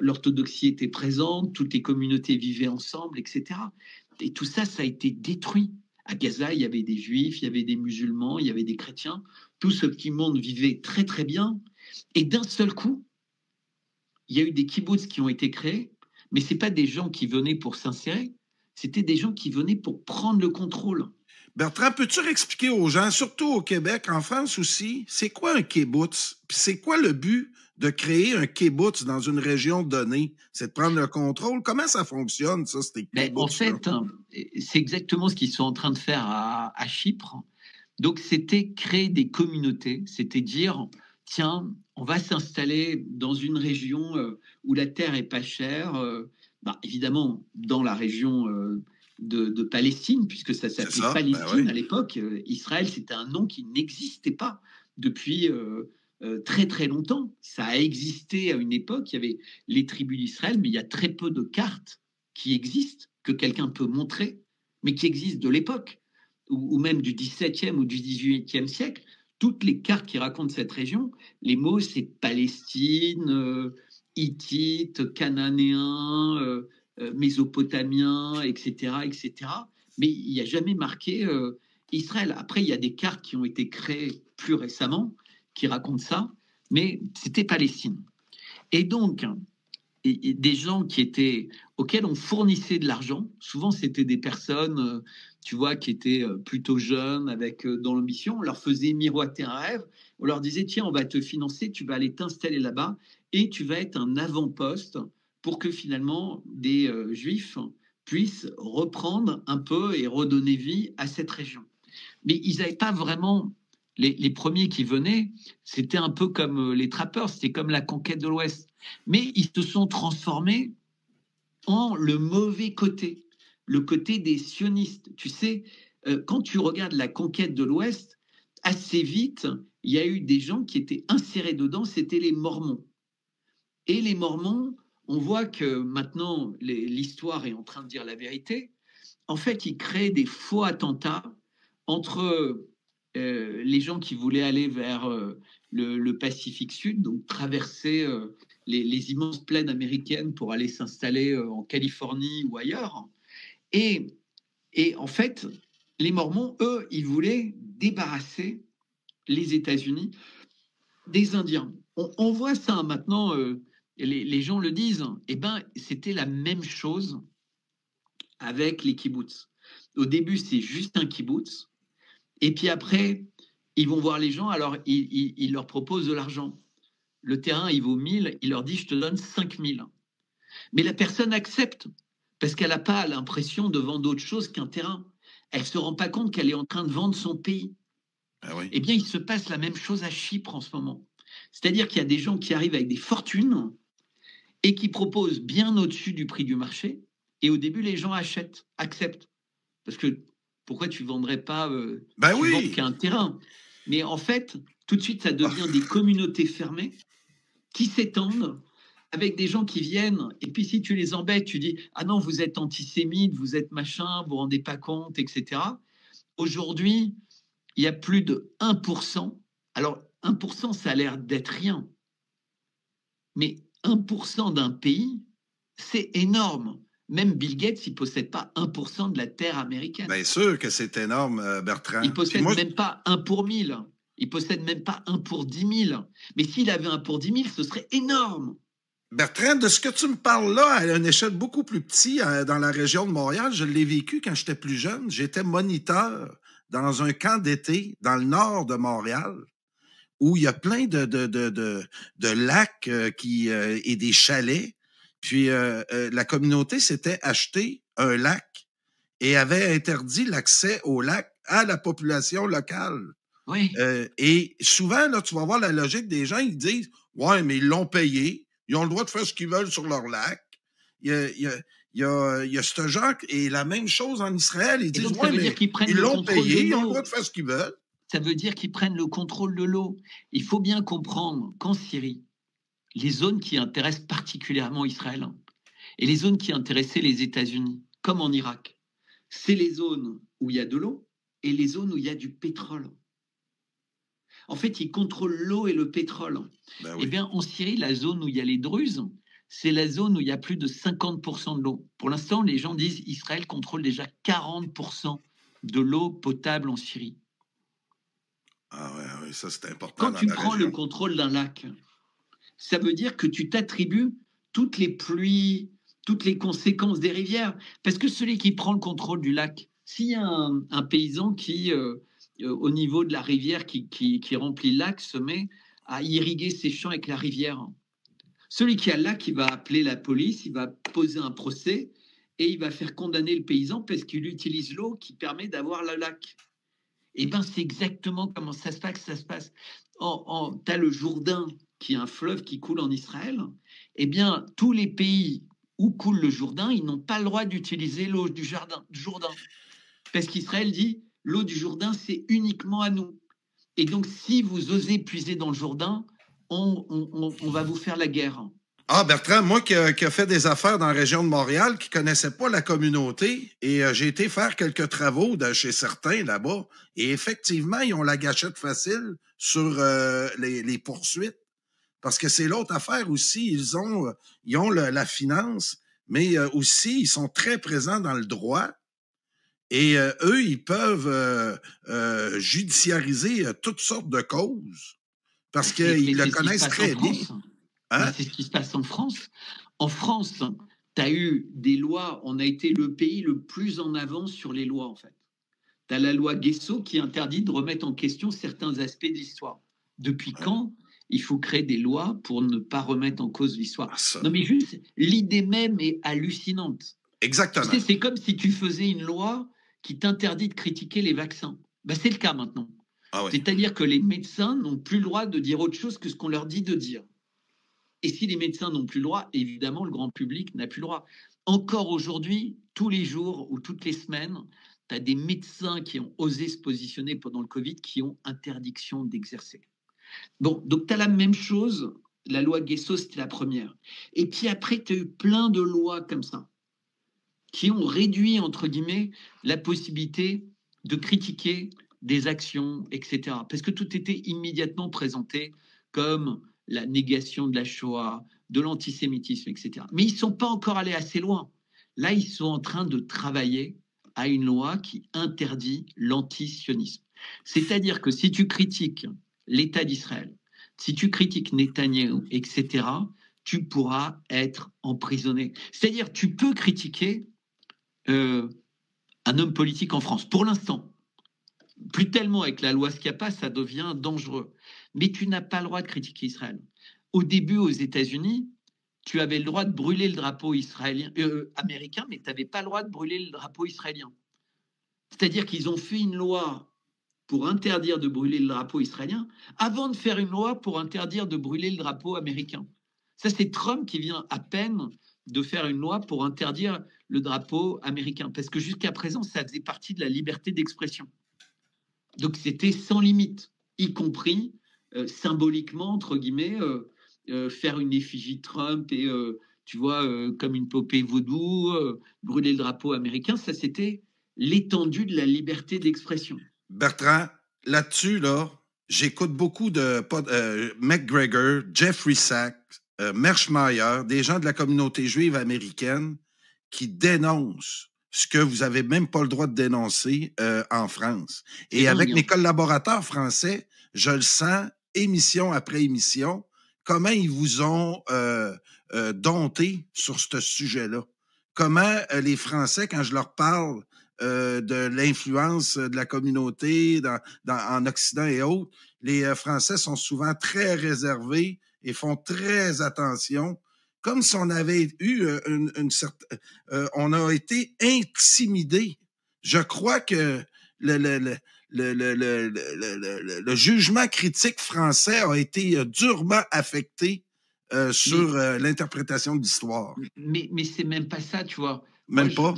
Speaker 6: l'orthodoxie était présente, toutes les communautés vivaient ensemble, etc. Et tout ça, ça a été détruit. À Gaza, il y avait des juifs, il y avait des musulmans, il y avait des chrétiens. Tout ce petit monde vivait très, très bien. Et d'un seul coup, il y a eu des kibboutz qui ont été créés, mais ce n'est pas des gens qui venaient pour s'insérer, c'était des gens qui venaient pour prendre le contrôle.
Speaker 5: Bertrand, peux-tu expliquer aux gens, surtout au Québec, en France aussi, c'est quoi un kibbutz? Puis c'est quoi le but de créer un kibbutz dans une région donnée? C'est de prendre le contrôle? Comment ça fonctionne, ça, ces kibbutz?
Speaker 6: En fait, c'est exactement ce qu'ils sont en train de faire à Chypre. Donc, c'était créer des communautés, c'était dire, tiens, on va s'installer dans une région où la terre est pas chère, évidemment, dans la région de Palestine, puisque ça s'appelait Palestine à l'époque. Israël, c'était un nom qui n'existait pas depuis très très longtemps. Ça a existé à une époque, il y avait les tribus d'Israël, mais il y a très peu de cartes qui existent, que quelqu'un peut montrer, mais qui existent de l'époque, ou même du XVIIe ou du XVIIIe siècle. Toutes les cartes qui racontent cette région, les mots, c'est Palestine, Hittite, Cananéen, Mésopotamien, etc., etc. Mais il n'y a jamais marqué Israël. Après, il y a des cartes qui ont été créées plus récemment qui racontent ça, mais c'était Palestine. Et donc, des gens auxquels on fournissait de l'argent, souvent c'était des personnes, tu vois, qui étaient plutôt jeunes, dans l'ambition, on leur faisait miroiter un rêve, on leur disait, tiens, on va te financer, tu vas aller t'installer là-bas, et tu vas être un avant-poste pour que finalement des juifs puissent reprendre un peu et redonner vie à cette région. Mais ils n'avaient pas vraiment... Les premiers qui venaient, c'était un peu comme les trappeurs, c'était comme la conquête de l'Ouest. Mais ils se sont transformés en le mauvais côté, le côté des sionistes. Tu sais, quand tu regardes la conquête de l'Ouest, assez vite, il y a eu des gens qui étaient insérés dedans, c'était les Mormons. Et les Mormons, on voit que maintenant, l'histoire est en train de dire la vérité. En fait, ils créent des faux attentats entre les gens qui voulaient aller vers le Pacifique Sud, donc traverser les immenses plaines américaines pour aller s'installer en Californie ou ailleurs. Et en fait, les Mormons, eux, ils voulaient débarrasser les États-Unis des Indiens. On voit ça maintenant, les gens le disent. Eh bien, c'était la même chose avec les kibbutz. Au début, c'est juste un kibbutz. Et puis après, ils vont voir les gens, alors ils leur proposent de l'argent. Le terrain, il vaut 1000, il leur dit, je te donne 5000. Mais la personne accepte, parce qu'elle n'a pas l'impression de vendre autre chose qu'un terrain. Elle ne se rend pas compte qu'elle est en train de vendre son pays.
Speaker 5: Ah oui.
Speaker 6: Eh bien, il se passe la même chose à Chypre en ce moment. C'est-à-dire qu'il y a des gens qui arrivent avec des fortunes et qui proposent bien au-dessus du prix du marché. Et au début, les gens acceptent. Parce que pourquoi tu ne vendrais pas tu vends qu'un terrain? Mais en fait, tout de suite, ça devient des communautés fermées qui s'étendent avec des gens qui viennent. Et puis, si tu les embêtes, tu dis « Ah non, vous êtes antisémite, vous êtes machin, vous ne vous rendez pas compte, etc. » Aujourd'hui, il y a plus de 1%. Alors, 1%, ça a l'air d'être rien. Mais 1% d'un pays, c'est énorme. Même Bill Gates, il ne possède pas 1% de la terre américaine.
Speaker 5: Bien sûr que c'est énorme, Bertrand.
Speaker 6: Il ne possède même pas 1 pour 1000. Il ne possède même pas 1 pour 10 000. Mais s'il avait 1 pour 10 000, ce serait énorme.
Speaker 5: Bertrand, de ce que tu me parles là, à une échelle beaucoup plus petite, dans la région de Montréal, je l'ai vécu quand j'étais plus jeune. J'étais moniteur dans un camp d'été dans le nord de Montréal, où il y a plein de lacs et des chalets. Puis la communauté s'était acheté un lac et avait interdit l'accès au lac à la population locale.
Speaker 6: Oui.
Speaker 5: Et souvent, là, tu vas voir la logique des gens, ils disent « Ouais, mais ils l'ont payé, ils ont le droit de faire ce qu'ils veulent sur leur lac. » Il y a ce genre, et la même chose en Israël, ils disent « Ouais, mais ils l'ont payé, ils ont le droit de faire ce qu'ils veulent. »
Speaker 6: Ça veut dire qu'ils prennent le contrôle de l'eau. Il faut bien comprendre qu'en Syrie, les zones qui intéressent particulièrement Israël et les zones qui intéressaient les États-Unis, comme en Irak, c'est les zones où il y a de l'eau et les zones où il y a du pétrole. En fait, ils contrôlent l'eau et le pétrole.
Speaker 5: Ben oui.
Speaker 6: Eh bien, en Syrie, la zone où il y a les Druzes, c'est la zone où il y a plus de 50% de l'eau. Pour l'instant, les gens disent qu'Israël contrôle déjà 40% de l'eau potable en Syrie.
Speaker 5: Ah ouais, ça c'est important.
Speaker 6: Quand tu prends le contrôle d'un lac, ça veut dire que tu t'attribues toutes les pluies, toutes les conséquences des rivières. Parce que celui qui prend le contrôle du lac, s'il y a un paysan qui, au niveau de la rivière qui remplit le lac, se met à irriguer ses champs avec la rivière, celui qui a le lac, il va appeler la police, il va poser un procès et il va faire condamner le paysan parce qu'il utilise l'eau qui permet d'avoir le lac. Eh bien, c'est exactement comment ça se passe. Tu as le Jourdain, qui est un fleuve qui coule en Israël. Eh bien, tous les pays où coule le Jourdain, ils n'ont pas le droit d'utiliser l'eau du Jourdain. Parce qu'Israël dit, l'eau du Jourdain, c'est uniquement à nous. Et donc, si vous osez puiser dans le Jourdain, on va vous faire la guerre.
Speaker 5: Ah, Bertrand, moi qui a fait des affaires dans la région de Montréal, qui ne connaissait pas la communauté, et j'ai été faire quelques travaux chez certains là-bas, et effectivement, ils ont la gâchette facile sur les poursuites, parce que c'est l'autre affaire aussi, ils ont la finance, mais aussi, ils sont très présents dans le droit, et eux, ils peuvent judiciariser toutes sortes de causes, parce qu'ils le connaissent très bien.
Speaker 6: Hein? C'est ce qui se passe en France. En France, tu as eu des lois, on a été le pays le plus en avance sur les lois, en fait. Tu as la loi Guesso qui interdit de remettre en question certains aspects de l'histoire. Depuis quand il faut créer des lois pour ne pas remettre en cause l'histoire? Non, mais juste, l'idée même est hallucinante.
Speaker 5: Exactement.
Speaker 6: Tu sais, c'est comme si tu faisais une loi qui t'interdit de critiquer les vaccins. Ben, c'est le cas maintenant.
Speaker 5: Ah oui.
Speaker 6: C'est-à-dire que les médecins n'ont plus le droit de dire autre chose que ce qu'on leur dit de dire. Et si les médecins n'ont plus le droit, évidemment, le grand public n'a plus le droit. Encore aujourd'hui, tous les jours ou toutes les semaines, tu as des médecins qui ont osé se positionner pendant le Covid, qui ont interdiction d'exercer. Bon, donc tu as la même chose. La loi Guesso, c'était la première. Et puis après, tu as eu plein de lois comme ça, qui ont réduit, entre guillemets, la possibilité de critiquer des actions, etc. Parce que tout était immédiatement présenté comme la négation de la Shoah, de l'antisémitisme, etc. Mais ils ne sont pas encore allés assez loin. Là, ils sont en train de travailler à une loi qui interdit l'antisionisme. C'est-à-dire que si tu critiques l'État d'Israël, si tu critiques Netanyahou, etc., tu pourras être emprisonné. C'est-à-dire tu peux critiquer un homme politique en France, pour l'instant. Plus tellement avec la loi Schiappa, ça devient dangereux. Mais tu n'as pas le droit de critiquer Israël. Au début, aux États-Unis, tu avais le droit de brûler le drapeau israélien, américain, mais tu n'avais pas le droit de brûler le drapeau israélien. C'est-à-dire qu'ils ont fait une loi pour interdire de brûler le drapeau israélien avant de faire une loi pour interdire de brûler le drapeau américain. Ça, c'est Trump qui vient à peine de faire une loi pour interdire le drapeau américain, parce que jusqu'à présent, ça faisait partie de la liberté d'expression. Donc, c'était sans limite, y compris symboliquement, entre guillemets, faire une effigie de Trump et, tu vois, comme une poupée vaudou, brûler le drapeau américain, ça, c'était l'étendue de la liberté d'expression.
Speaker 5: Bertrand, là-dessus, là, j'écoute beaucoup de McGregor, Jeffrey Sachs, Merschmeyer, des gens de la communauté juive américaine qui dénoncent ce que vous n'avez même pas le droit de dénoncer en France. Et avec mes collaborateurs français, je le sens, émission après émission, comment ils vous ont dompté sur ce sujet-là. Comment les Français, quand je leur parle de l'influence de la communauté en Occident et autres, les Français sont souvent très réservés et font très attention, comme si on avait eu une certaine... on a été intimidés. Je crois que le jugement critique français a été durement affecté sur l'interprétation de l'histoire.
Speaker 6: Mais c'est même pas ça, tu vois.
Speaker 5: Même pas?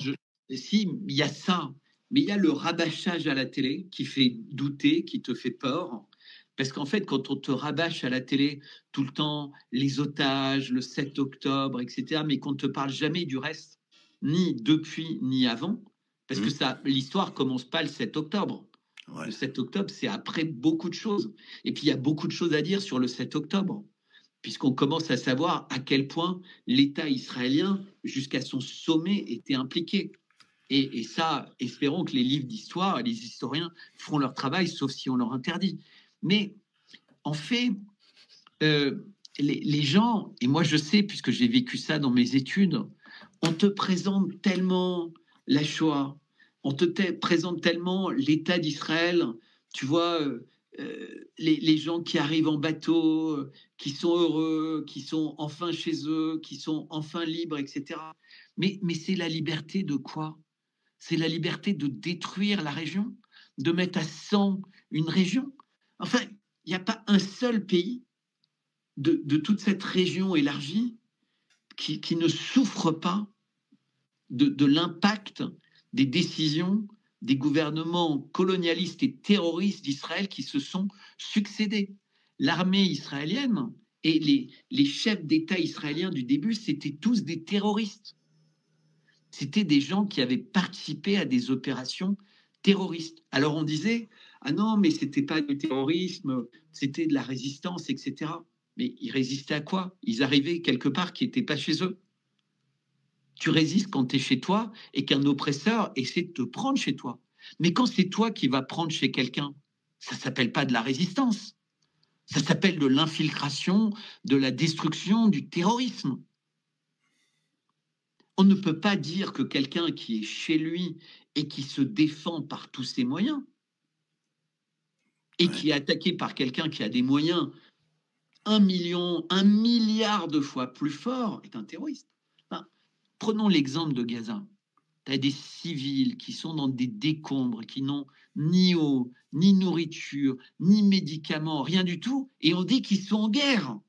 Speaker 6: Si, il y a ça, mais il y a le rabâchage à la télé qui fait douter, qui te fait peur. Parce qu'en fait, quand on te rabâche à la télé tout le temps, les otages, le 7 octobre, etc., mais qu'on ne te parle jamais du reste, ni depuis, ni avant, parce que l'histoire ne commence pas le 7 octobre. Ouais. Le 7 octobre, c'est après beaucoup de choses. Et puis, il y a beaucoup de choses à dire sur le 7 octobre, puisqu'on commence à savoir à quel point l'État israélien, jusqu'à son sommet, était impliqué. Et ça, espérons que les livres d'histoire et les historiens feront leur travail, sauf si on leur interdit. Mais en fait, les gens, et moi je sais, puisque j'ai vécu ça dans mes études, on te présente tellement la Shoah, on te présente tellement l'État d'Israël, tu vois, les gens qui arrivent en bateau, qui sont heureux, qui sont enfin chez eux, qui sont enfin libres, etc. Mais c'est la liberté de quoi? C'est la liberté de détruire la région, de mettre à 100 une région. Enfin, il n'y a pas un seul pays de toute cette région élargie qui ne souffre pas de l'impact des décisions des gouvernements colonialistes et terroristes d'Israël qui se sont succédés. L'armée israélienne et les chefs d'État israéliens du début, c'était tous des terroristes. C'était des gens qui avaient participé à des opérations terroristes. Alors on disait, ah non, mais c'était pas du terrorisme, c'était de la résistance, etc. Mais ils résistaient à quoi? Ils arrivaient quelque part qui n'était pas chez eux. Tu résistes quand tu es chez toi et qu'un oppresseur essaie de te prendre chez toi. Mais quand c'est toi qui vas prendre chez quelqu'un, ça ne s'appelle pas de la résistance. Ça s'appelle de l'infiltration, de la destruction, du terrorisme. On ne peut pas dire que quelqu'un qui est chez lui et qui se défend par tous ses moyens et qui est attaqué par quelqu'un qui a des moyens 1 milliard de fois plus forts est un terroriste. Enfin, prenons l'exemple de Gaza. Tu as des civils qui sont dans des décombres, qui n'ont ni eau, ni nourriture, ni médicaments, rien du tout, et on dit qu'ils sont en guerre.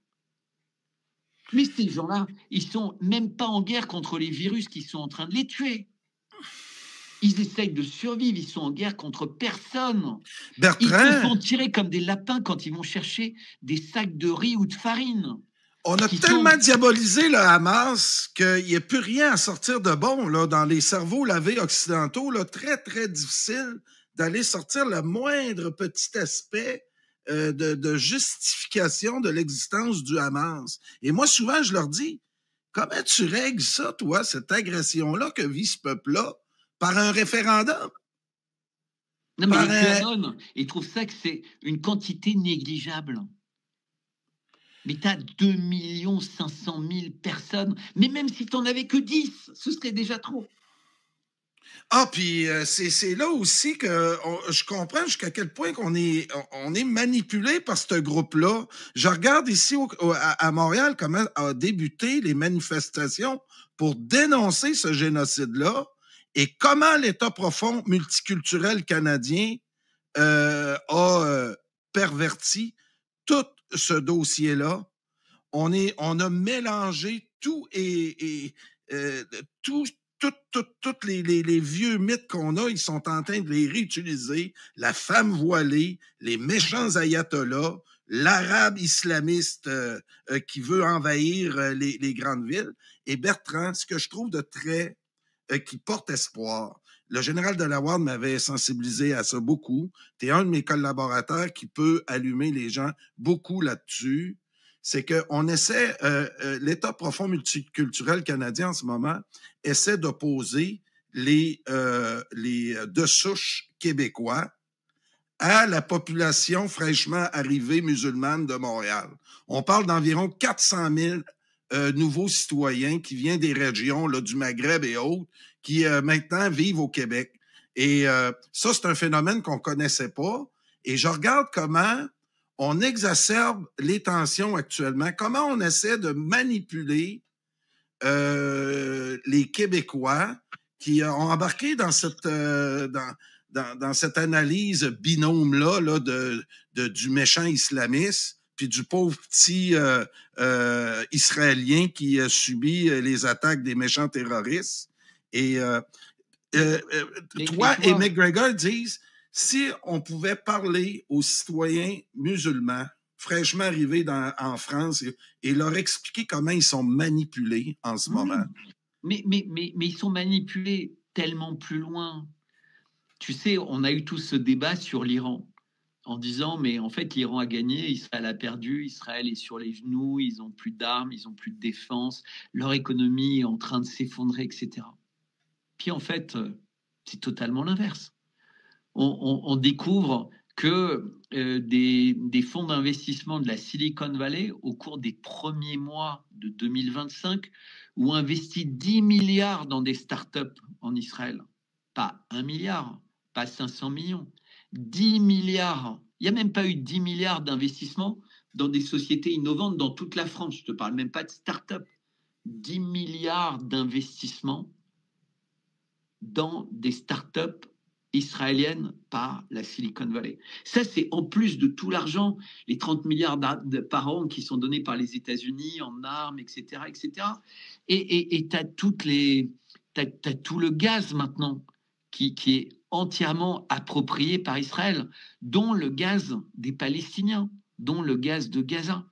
Speaker 6: Mais ces gens-là, ils sont même pas en guerre contre les virus qui sont en train de les tuer. Ils essayent de survivre, ils sont en guerre contre personne.
Speaker 5: Bertrand,
Speaker 6: ils se font tirer comme des lapins quand ils vont chercher des sacs de riz ou de farine.
Speaker 5: On a tellement diabolisé le Hamas qu'il n'y a plus rien à sortir de bon là, dans les cerveaux lavés occidentaux. Là, très, très difficile d'aller sortir le moindre petit aspect de justification de l'existence du Hamas. Et moi, souvent, je leur dis, comment tu règles ça, toi, cette agression-là que vit ce peuple-là, par un référendum?
Speaker 6: Non, mais les QAnon, ils trouvent ça que c'est une quantité négligeable. Mais tu as 2 500 000 personnes. Mais même si tu n'en avais que 10, ce serait déjà trop.
Speaker 5: Ah, puis c'est là aussi que je comprends jusqu'à quel point on est manipulé par ce groupe-là. Je regarde ici à Montréal comment a débuté les manifestations pour dénoncer ce génocide-là et comment l'État profond multiculturel canadien perverti tout ce dossier-là. On a mélangé tout toutes les vieux mythes qu'on a, ils sont en train de les réutiliser. La femme voilée, les méchants ayatollahs, l'arabe islamiste qui veut envahir les grandes villes. Et Bertrand, ce que je trouve de très... qui porte espoir. Le général Delaware m'avait sensibilisé à ça beaucoup. Tu es un de mes collaborateurs qui peut allumer les gens beaucoup là-dessus. C'est qu'on essaie, l'État profond multiculturel canadien en ce moment essaie d'opposer les de souche québécois à la population fraîchement arrivée musulmane de Montréal. On parle d'environ 400 000 nouveaux citoyens qui viennent des régions là, du Maghreb et autres, qui maintenant vivent au Québec. Et ça, c'est un phénomène qu'on connaissait pas. Et je regarde comment on exacerbe les tensions actuellement, comment on essaie de manipuler les Québécois qui ont embarqué dans cette dans cette analyse binôme-là là, du méchant islamiste puis du pauvre petit Israélien qui subit les attaques des méchants terroristes. Et toi et McGregor disent, si on pouvait parler aux citoyens musulmans fraîchement arrivés en France et leur expliquer comment ils sont manipulés en ce moment.
Speaker 6: Mais ils sont manipulés tellement plus loin. Tu sais, on a eu tout ce débat sur l'Iran en disant, mais en fait, l'Iran a gagné, Israël a perdu, Israël est sur les genoux, ils n'ont plus d'armes, ils n'ont plus de défense, leur économie est en train de s'effondrer, etc. Puis en fait, c'est totalement l'inverse. On découvre que des fonds d'investissement de la Silicon Valley, au cours des premiers mois de 2025, ont investi 10 milliards dans des startups en Israël. Pas 1 milliard, pas 500 millions, 10 milliards. Il n'y a même pas eu 10 milliards d'investissements dans des sociétés innovantes dans toute la France. Je ne te parle même pas de startups. 10 milliards d'investissements dans des startups israélienne par la Silicon Valley. Ça, c'est en plus de tout l'argent, les 30 milliards par an qui sont donnés par les États-Unis en armes, etc., etc. Et tu as tout le gaz maintenant qui est entièrement approprié par Israël, dont le gaz des Palestiniens, dont le gaz de Gaza.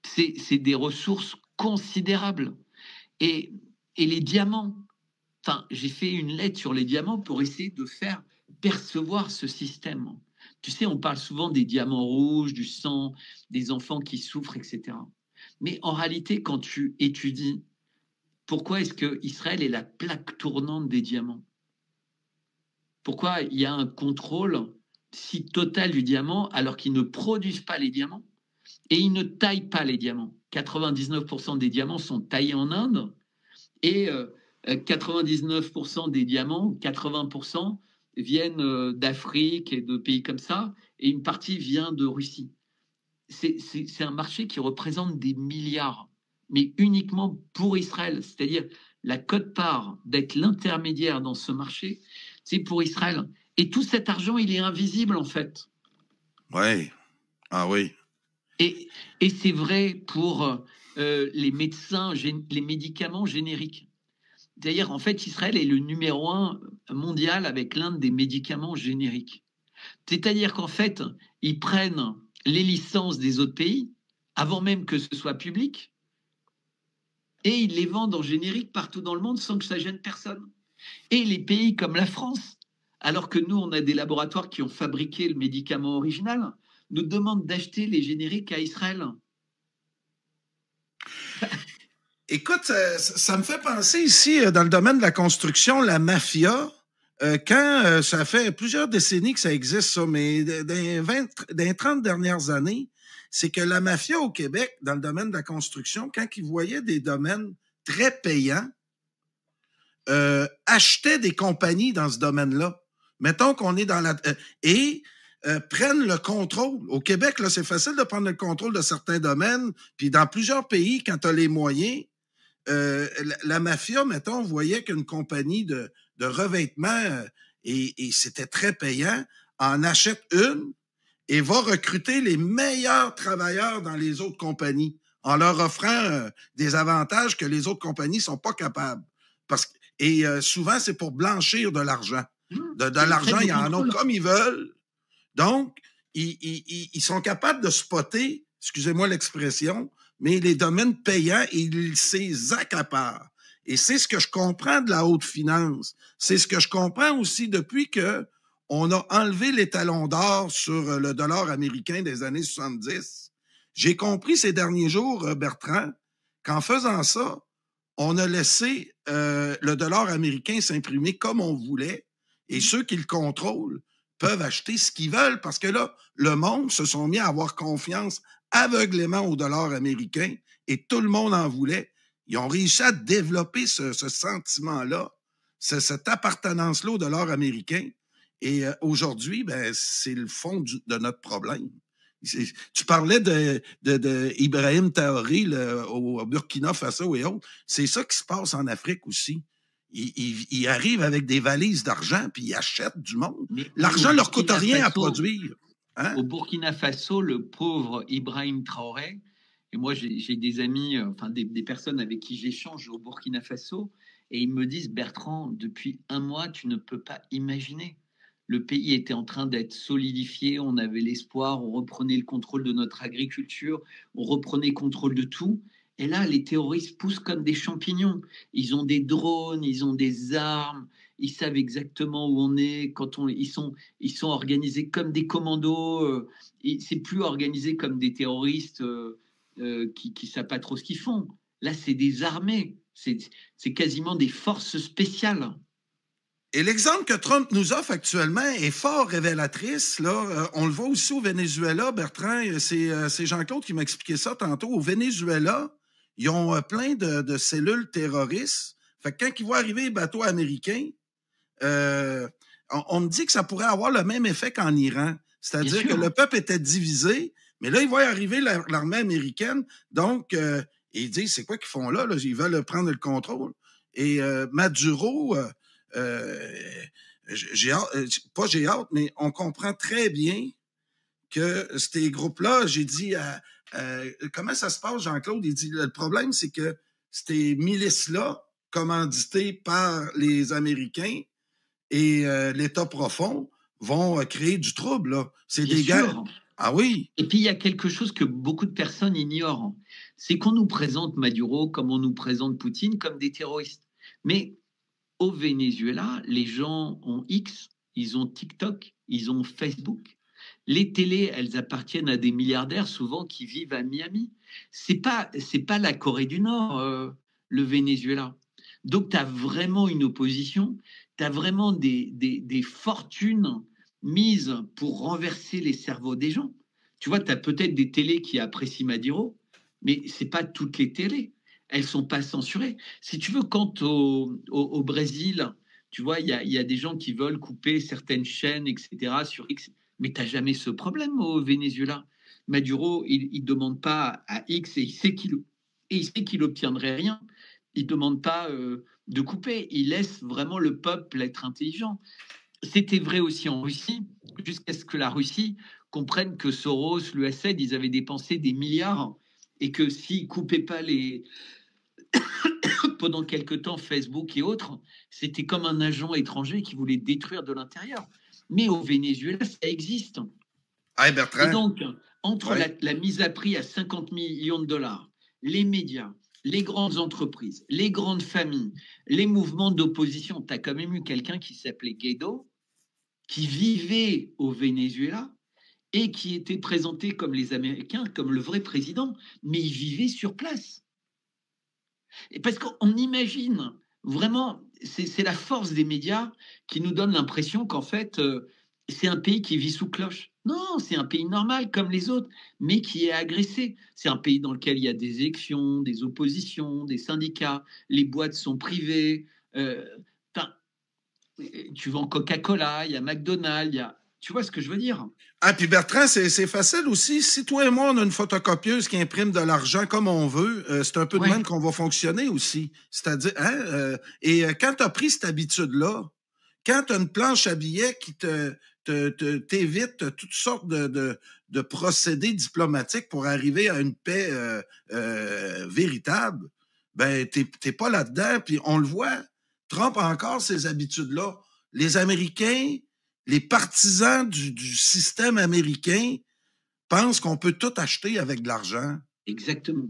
Speaker 6: C'est des ressources considérables. Et les diamants, enfin, j'ai fait une lettre sur les diamants pour essayer de faire percevoir ce système. Tu sais, on parle souvent des diamants rouges, du sang, des enfants qui souffrent, etc. Mais en réalité, quand tu étudies pourquoi est-ce que Israël est la plaque tournante des diamants, pourquoi il y a un contrôle si total du diamant alors qu'ils ne produisent pas les diamants et ils ne taillent pas les diamants. 99% des diamants sont taillés en Inde et 99% des diamants, 80% viennent d'Afrique et de pays comme ça, et une partie vient de Russie. C'est un marché qui représente des milliards, mais uniquement pour Israël. C'est-à-dire la quote-part d'être l'intermédiaire dans ce marché, c'est pour Israël. Et tout cet argent, il est invisible en fait.
Speaker 5: Ouais. Ah oui.
Speaker 6: Et c'est vrai pour les médecins, les médicaments génériques. D'ailleurs, en fait, Israël est le numéro 1 mondial avec l'un des médicaments génériques. C'est-à-dire qu'en fait, ils prennent les licences des autres pays avant même que ce soit public et ils les vendent en générique partout dans le monde sans que ça gêne personne. Et les pays comme la France, alors que nous, on a des laboratoires qui ont fabriqué le médicament original, nous demandent d'acheter les génériques à Israël.
Speaker 5: Écoute, ça me fait penser ici, dans le domaine de la construction, la mafia, quand ça fait plusieurs décennies que ça existe, ça, mais dans les 30 dernières années, c'est que la mafia au Québec, dans le domaine de la construction, quand ils voyaient des domaines très payants, achetaient des compagnies dans ce domaine-là. Mettons qu'on est dans la... prennent le contrôle. Au Québec, là, c'est facile de prendre le contrôle de certains domaines, puis dans plusieurs pays, quand tu as les moyens, la mafia, mettons, voyait qu'une compagnie de revêtement et c'était très payant, en achète une et va recruter les meilleurs travailleurs dans les autres compagnies en leur offrant des avantages que les autres compagnies sont pas capables. Souvent, c'est pour blanchir de l'argent. De l'argent, ils en ont comme ils veulent. Donc, ils sont capables de spotter, excusez-moi l'expression, mais les domaines payants, ils s'y accaparent. Et c'est ce que je comprends de la haute finance. C'est ce que je comprends aussi depuis que on a enlevé l'étalon d'or sur le dollar américain des années 70. J'ai compris ces derniers jours, Bertrand, qu'en faisant ça, on a laissé le dollar américain s'imprimer comme on voulait et ceux qui le contrôlent peuvent acheter ce qu'ils veulent parce que là, le monde se sont mis à avoir confiance aveuglément au dollar américain et tout le monde en voulait. Ils ont réussi à développer ce sentiment-là, cette appartenance-là au dollar américain. Et aujourd'hui, ben, c'est le fond de notre problème. Tu parlais de Ibrahim Traoré au Burkina Faso et autres. C'est ça qui se passe en Afrique aussi. Ils arrivent avec des valises d'argent puis ils achètent du monde. L'argent ne leur coûte rien à produire. Hein?
Speaker 6: Au Burkina Faso, le pauvre Ibrahim Traoré, et moi j'ai des amis, enfin des personnes avec qui j'échange au Burkina Faso, et ils me disent, Bertrand, depuis un mois, tu ne peux pas imaginer. Le pays était en train d'être solidifié, on avait l'espoir, on reprenait le contrôle de notre agriculture, on reprenait contrôle de tout. Et là, les terroristes poussent comme des champignons. Ils ont des drones, ils ont des armes, ils savent exactement où on est. Ils sont organisés comme des commandos. C'est plus organisé comme des terroristes qui savent pas trop ce qu'ils font. Là, c'est des armées. C'est quasiment des forces spéciales.
Speaker 5: Et l'exemple que Trump nous offre actuellement est fort révélatrice. Là. On le voit aussi au Venezuela, Bertrand. C'est Jean-Claude qui m'a expliqué ça tantôt. Au Venezuela, ils ont plein de cellules terroristes. Fait que quand ils voient arriver les bateaux américains, on me dit que ça pourrait avoir le même effet qu'en Iran. C'est-à-dire que le peuple était divisé, mais là, ils voient arriver l'armée américaine. Donc, ils disent, c'est quoi qu'ils font là? Ils veulent prendre le contrôle. Et Maduro... j'ai hâte, mais on comprend très bien que ces groupes-là, j'ai dit, comment ça se passe, Jean-Claude? Il dit, le problème, c'est que ces milices-là, commanditées par les Américains et l'État profond, vont créer du trouble, là. C'est des gars... Ah oui?
Speaker 6: Et puis, il y a quelque chose que beaucoup de personnes ignorent. C'est qu'on nous présente Maduro comme on nous présente Poutine comme des terroristes. Mais au Venezuela, les gens ont X, ils ont TikTok, ils ont Facebook. Les télés, elles appartiennent à des milliardaires, souvent qui vivent à Miami. C'est pas la Corée du Nord, le Venezuela. Donc, tu as vraiment une opposition, tu as vraiment des fortunes mises pour renverser les cerveaux des gens. Tu vois, tu as peut-être des télés qui apprécient Maduro, mais c'est pas toutes les télés. Elles ne sont pas censurées. Si tu veux, quant au Brésil, tu vois, il y a des gens qui veulent couper certaines chaînes, etc., sur X, mais tu n'as jamais ce problème au Venezuela. Maduro, il ne demande pas à X et il sait qu'il n'obtiendrait rien. Il ne demande pas de couper. Il laisse vraiment le peuple être intelligent. C'était vrai aussi en Russie, jusqu'à ce que la Russie comprenne que Soros, l'USAID, ils avaient dépensé des milliards et que s'ils ne coupaient pas pendant quelque temps Facebook et autres, c'était comme un agent étranger qui voulait détruire de l'intérieur. Mais au Venezuela, ça existe.
Speaker 5: Hey Bertrand.
Speaker 6: Et donc, entre la mise à prix à 50 millions de dollars, les médias, les grandes entreprises, les grandes familles, les mouvements d'opposition, tu as quand même eu quelqu'un qui s'appelait Guaido, qui vivait au Venezuela et qui était présenté comme les Américains, comme le vrai président, mais il vivait sur place. Et parce qu'on imagine vraiment, c'est la force des médias qui nous donne l'impression qu'en fait, c'est un pays qui vit sous cloche. Non, c'est un pays normal comme les autres, mais qui est agressé. C'est un pays dans lequel il y a des élections, des oppositions, des syndicats, les boîtes sont privées. Tu vends Coca-Cola, il y a McDonald's, il y a... Tu vois ce que je veux dire?
Speaker 5: Ah, puis Bertrand, c'est facile aussi. Si toi et moi, on a une photocopieuse qui imprime de l'argent comme on veut, c'est un peu de même qu'on va fonctionner aussi. C'est-à-dire, et quand tu as pris cette habitude-là, quand tu as une planche à billets t'évites toutes sortes de procédés diplomatiques pour arriver à une paix véritable. Ben, t'es pas là-dedans, puis on le voit. Trump a encore ces habitudes-là. Les Américains, les partisans du système américain pensent qu'on peut tout acheter avec de l'argent.
Speaker 6: Exactement.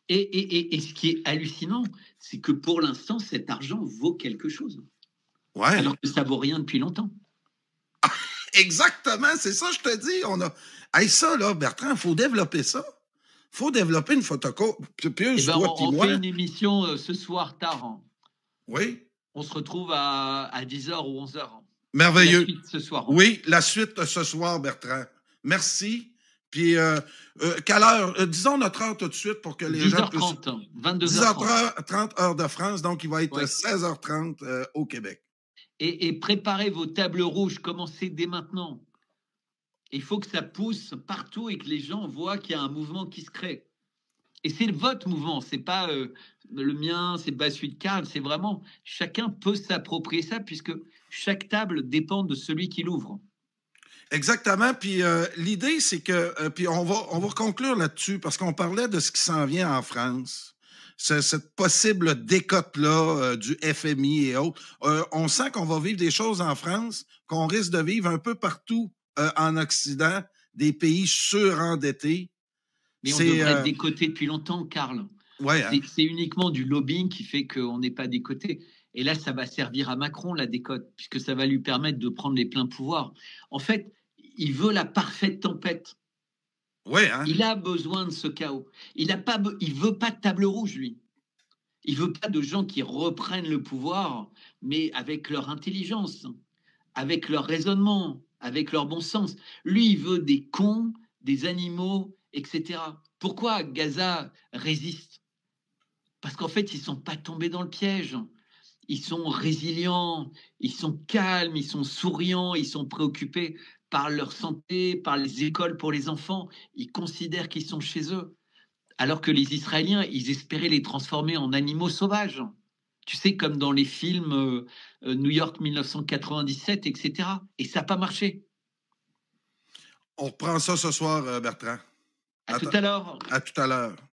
Speaker 6: Et ce qui est hallucinant, c'est que pour l'instant, cet argent vaut quelque chose.
Speaker 5: Ouais.
Speaker 6: Alors que ça vaut rien depuis longtemps.
Speaker 5: Exactement, c'est ça, je te dis. On a... Hey, ça, là, Bertrand, il faut développer ça. Il faut développer une photocopie.
Speaker 6: On fait une émission ce soir tard. Hein.
Speaker 5: Oui.
Speaker 6: On se retrouve à 10h ou 11h. Hein.
Speaker 5: Merveilleux.
Speaker 6: La suite ce soir. Hein.
Speaker 5: Oui, la suite ce soir, Bertrand. Merci. Puis, quelle heure? Disons notre heure tout de suite pour que les gens puissent...
Speaker 6: 10h30, 22h30.
Speaker 5: 10h30, heure de France, donc il va être 16h30 au Québec.
Speaker 6: Et préparez vos tables rouges, commencez dès maintenant. Il faut que ça pousse partout et que les gens voient qu'il y a un mouvement qui se crée. Et c'est votre mouvement, c'est pas le mien, c'est pas celui de Karl, c'est vraiment chacun peut s'approprier ça puisque chaque table dépend de celui qui l'ouvre.
Speaker 5: Exactement. Puis l'idée, c'est que, puis on va conclure là-dessus parce qu'on parlait de ce qui s'en vient en France. Cette possible décote-là du FMI et autres. On sent qu'on va vivre des choses en France qu'on risque de vivre un peu partout en Occident, des pays surendettés.
Speaker 6: Mais on devrait être décoté depuis longtemps, Karl.
Speaker 5: Ouais, hein?
Speaker 6: C'est uniquement du lobbying qui fait qu'on n'est pas décoté. Et là, ça va servir à Macron, la décote, puisque ça va lui permettre de prendre les pleins pouvoirs. En fait, il veut la parfaite tempête.
Speaker 5: Ouais, hein?
Speaker 6: Il a besoin de ce chaos. Il veut pas de table rouge, lui. Il veut pas de gens qui reprennent le pouvoir, mais avec leur intelligence, avec leur raisonnement, avec leur bon sens. Lui, il veut des cons, des animaux, etc. Pourquoi Gaza résiste? Parce qu'en fait, ils sont pas tombés dans le piège. Ils sont résilients, ils sont calmes, ils sont souriants, ils sont préoccupés par leur santé, par les écoles pour les enfants. Ils considèrent qu'ils sont chez eux. Alors que les Israéliens, ils espéraient les transformer en animaux sauvages. Tu sais, comme dans les films New York 1997, etc. Et ça n'a pas marché.
Speaker 5: On reprend ça ce soir, Bertrand.
Speaker 6: À tout à l'heure.
Speaker 5: À tout à l'heure.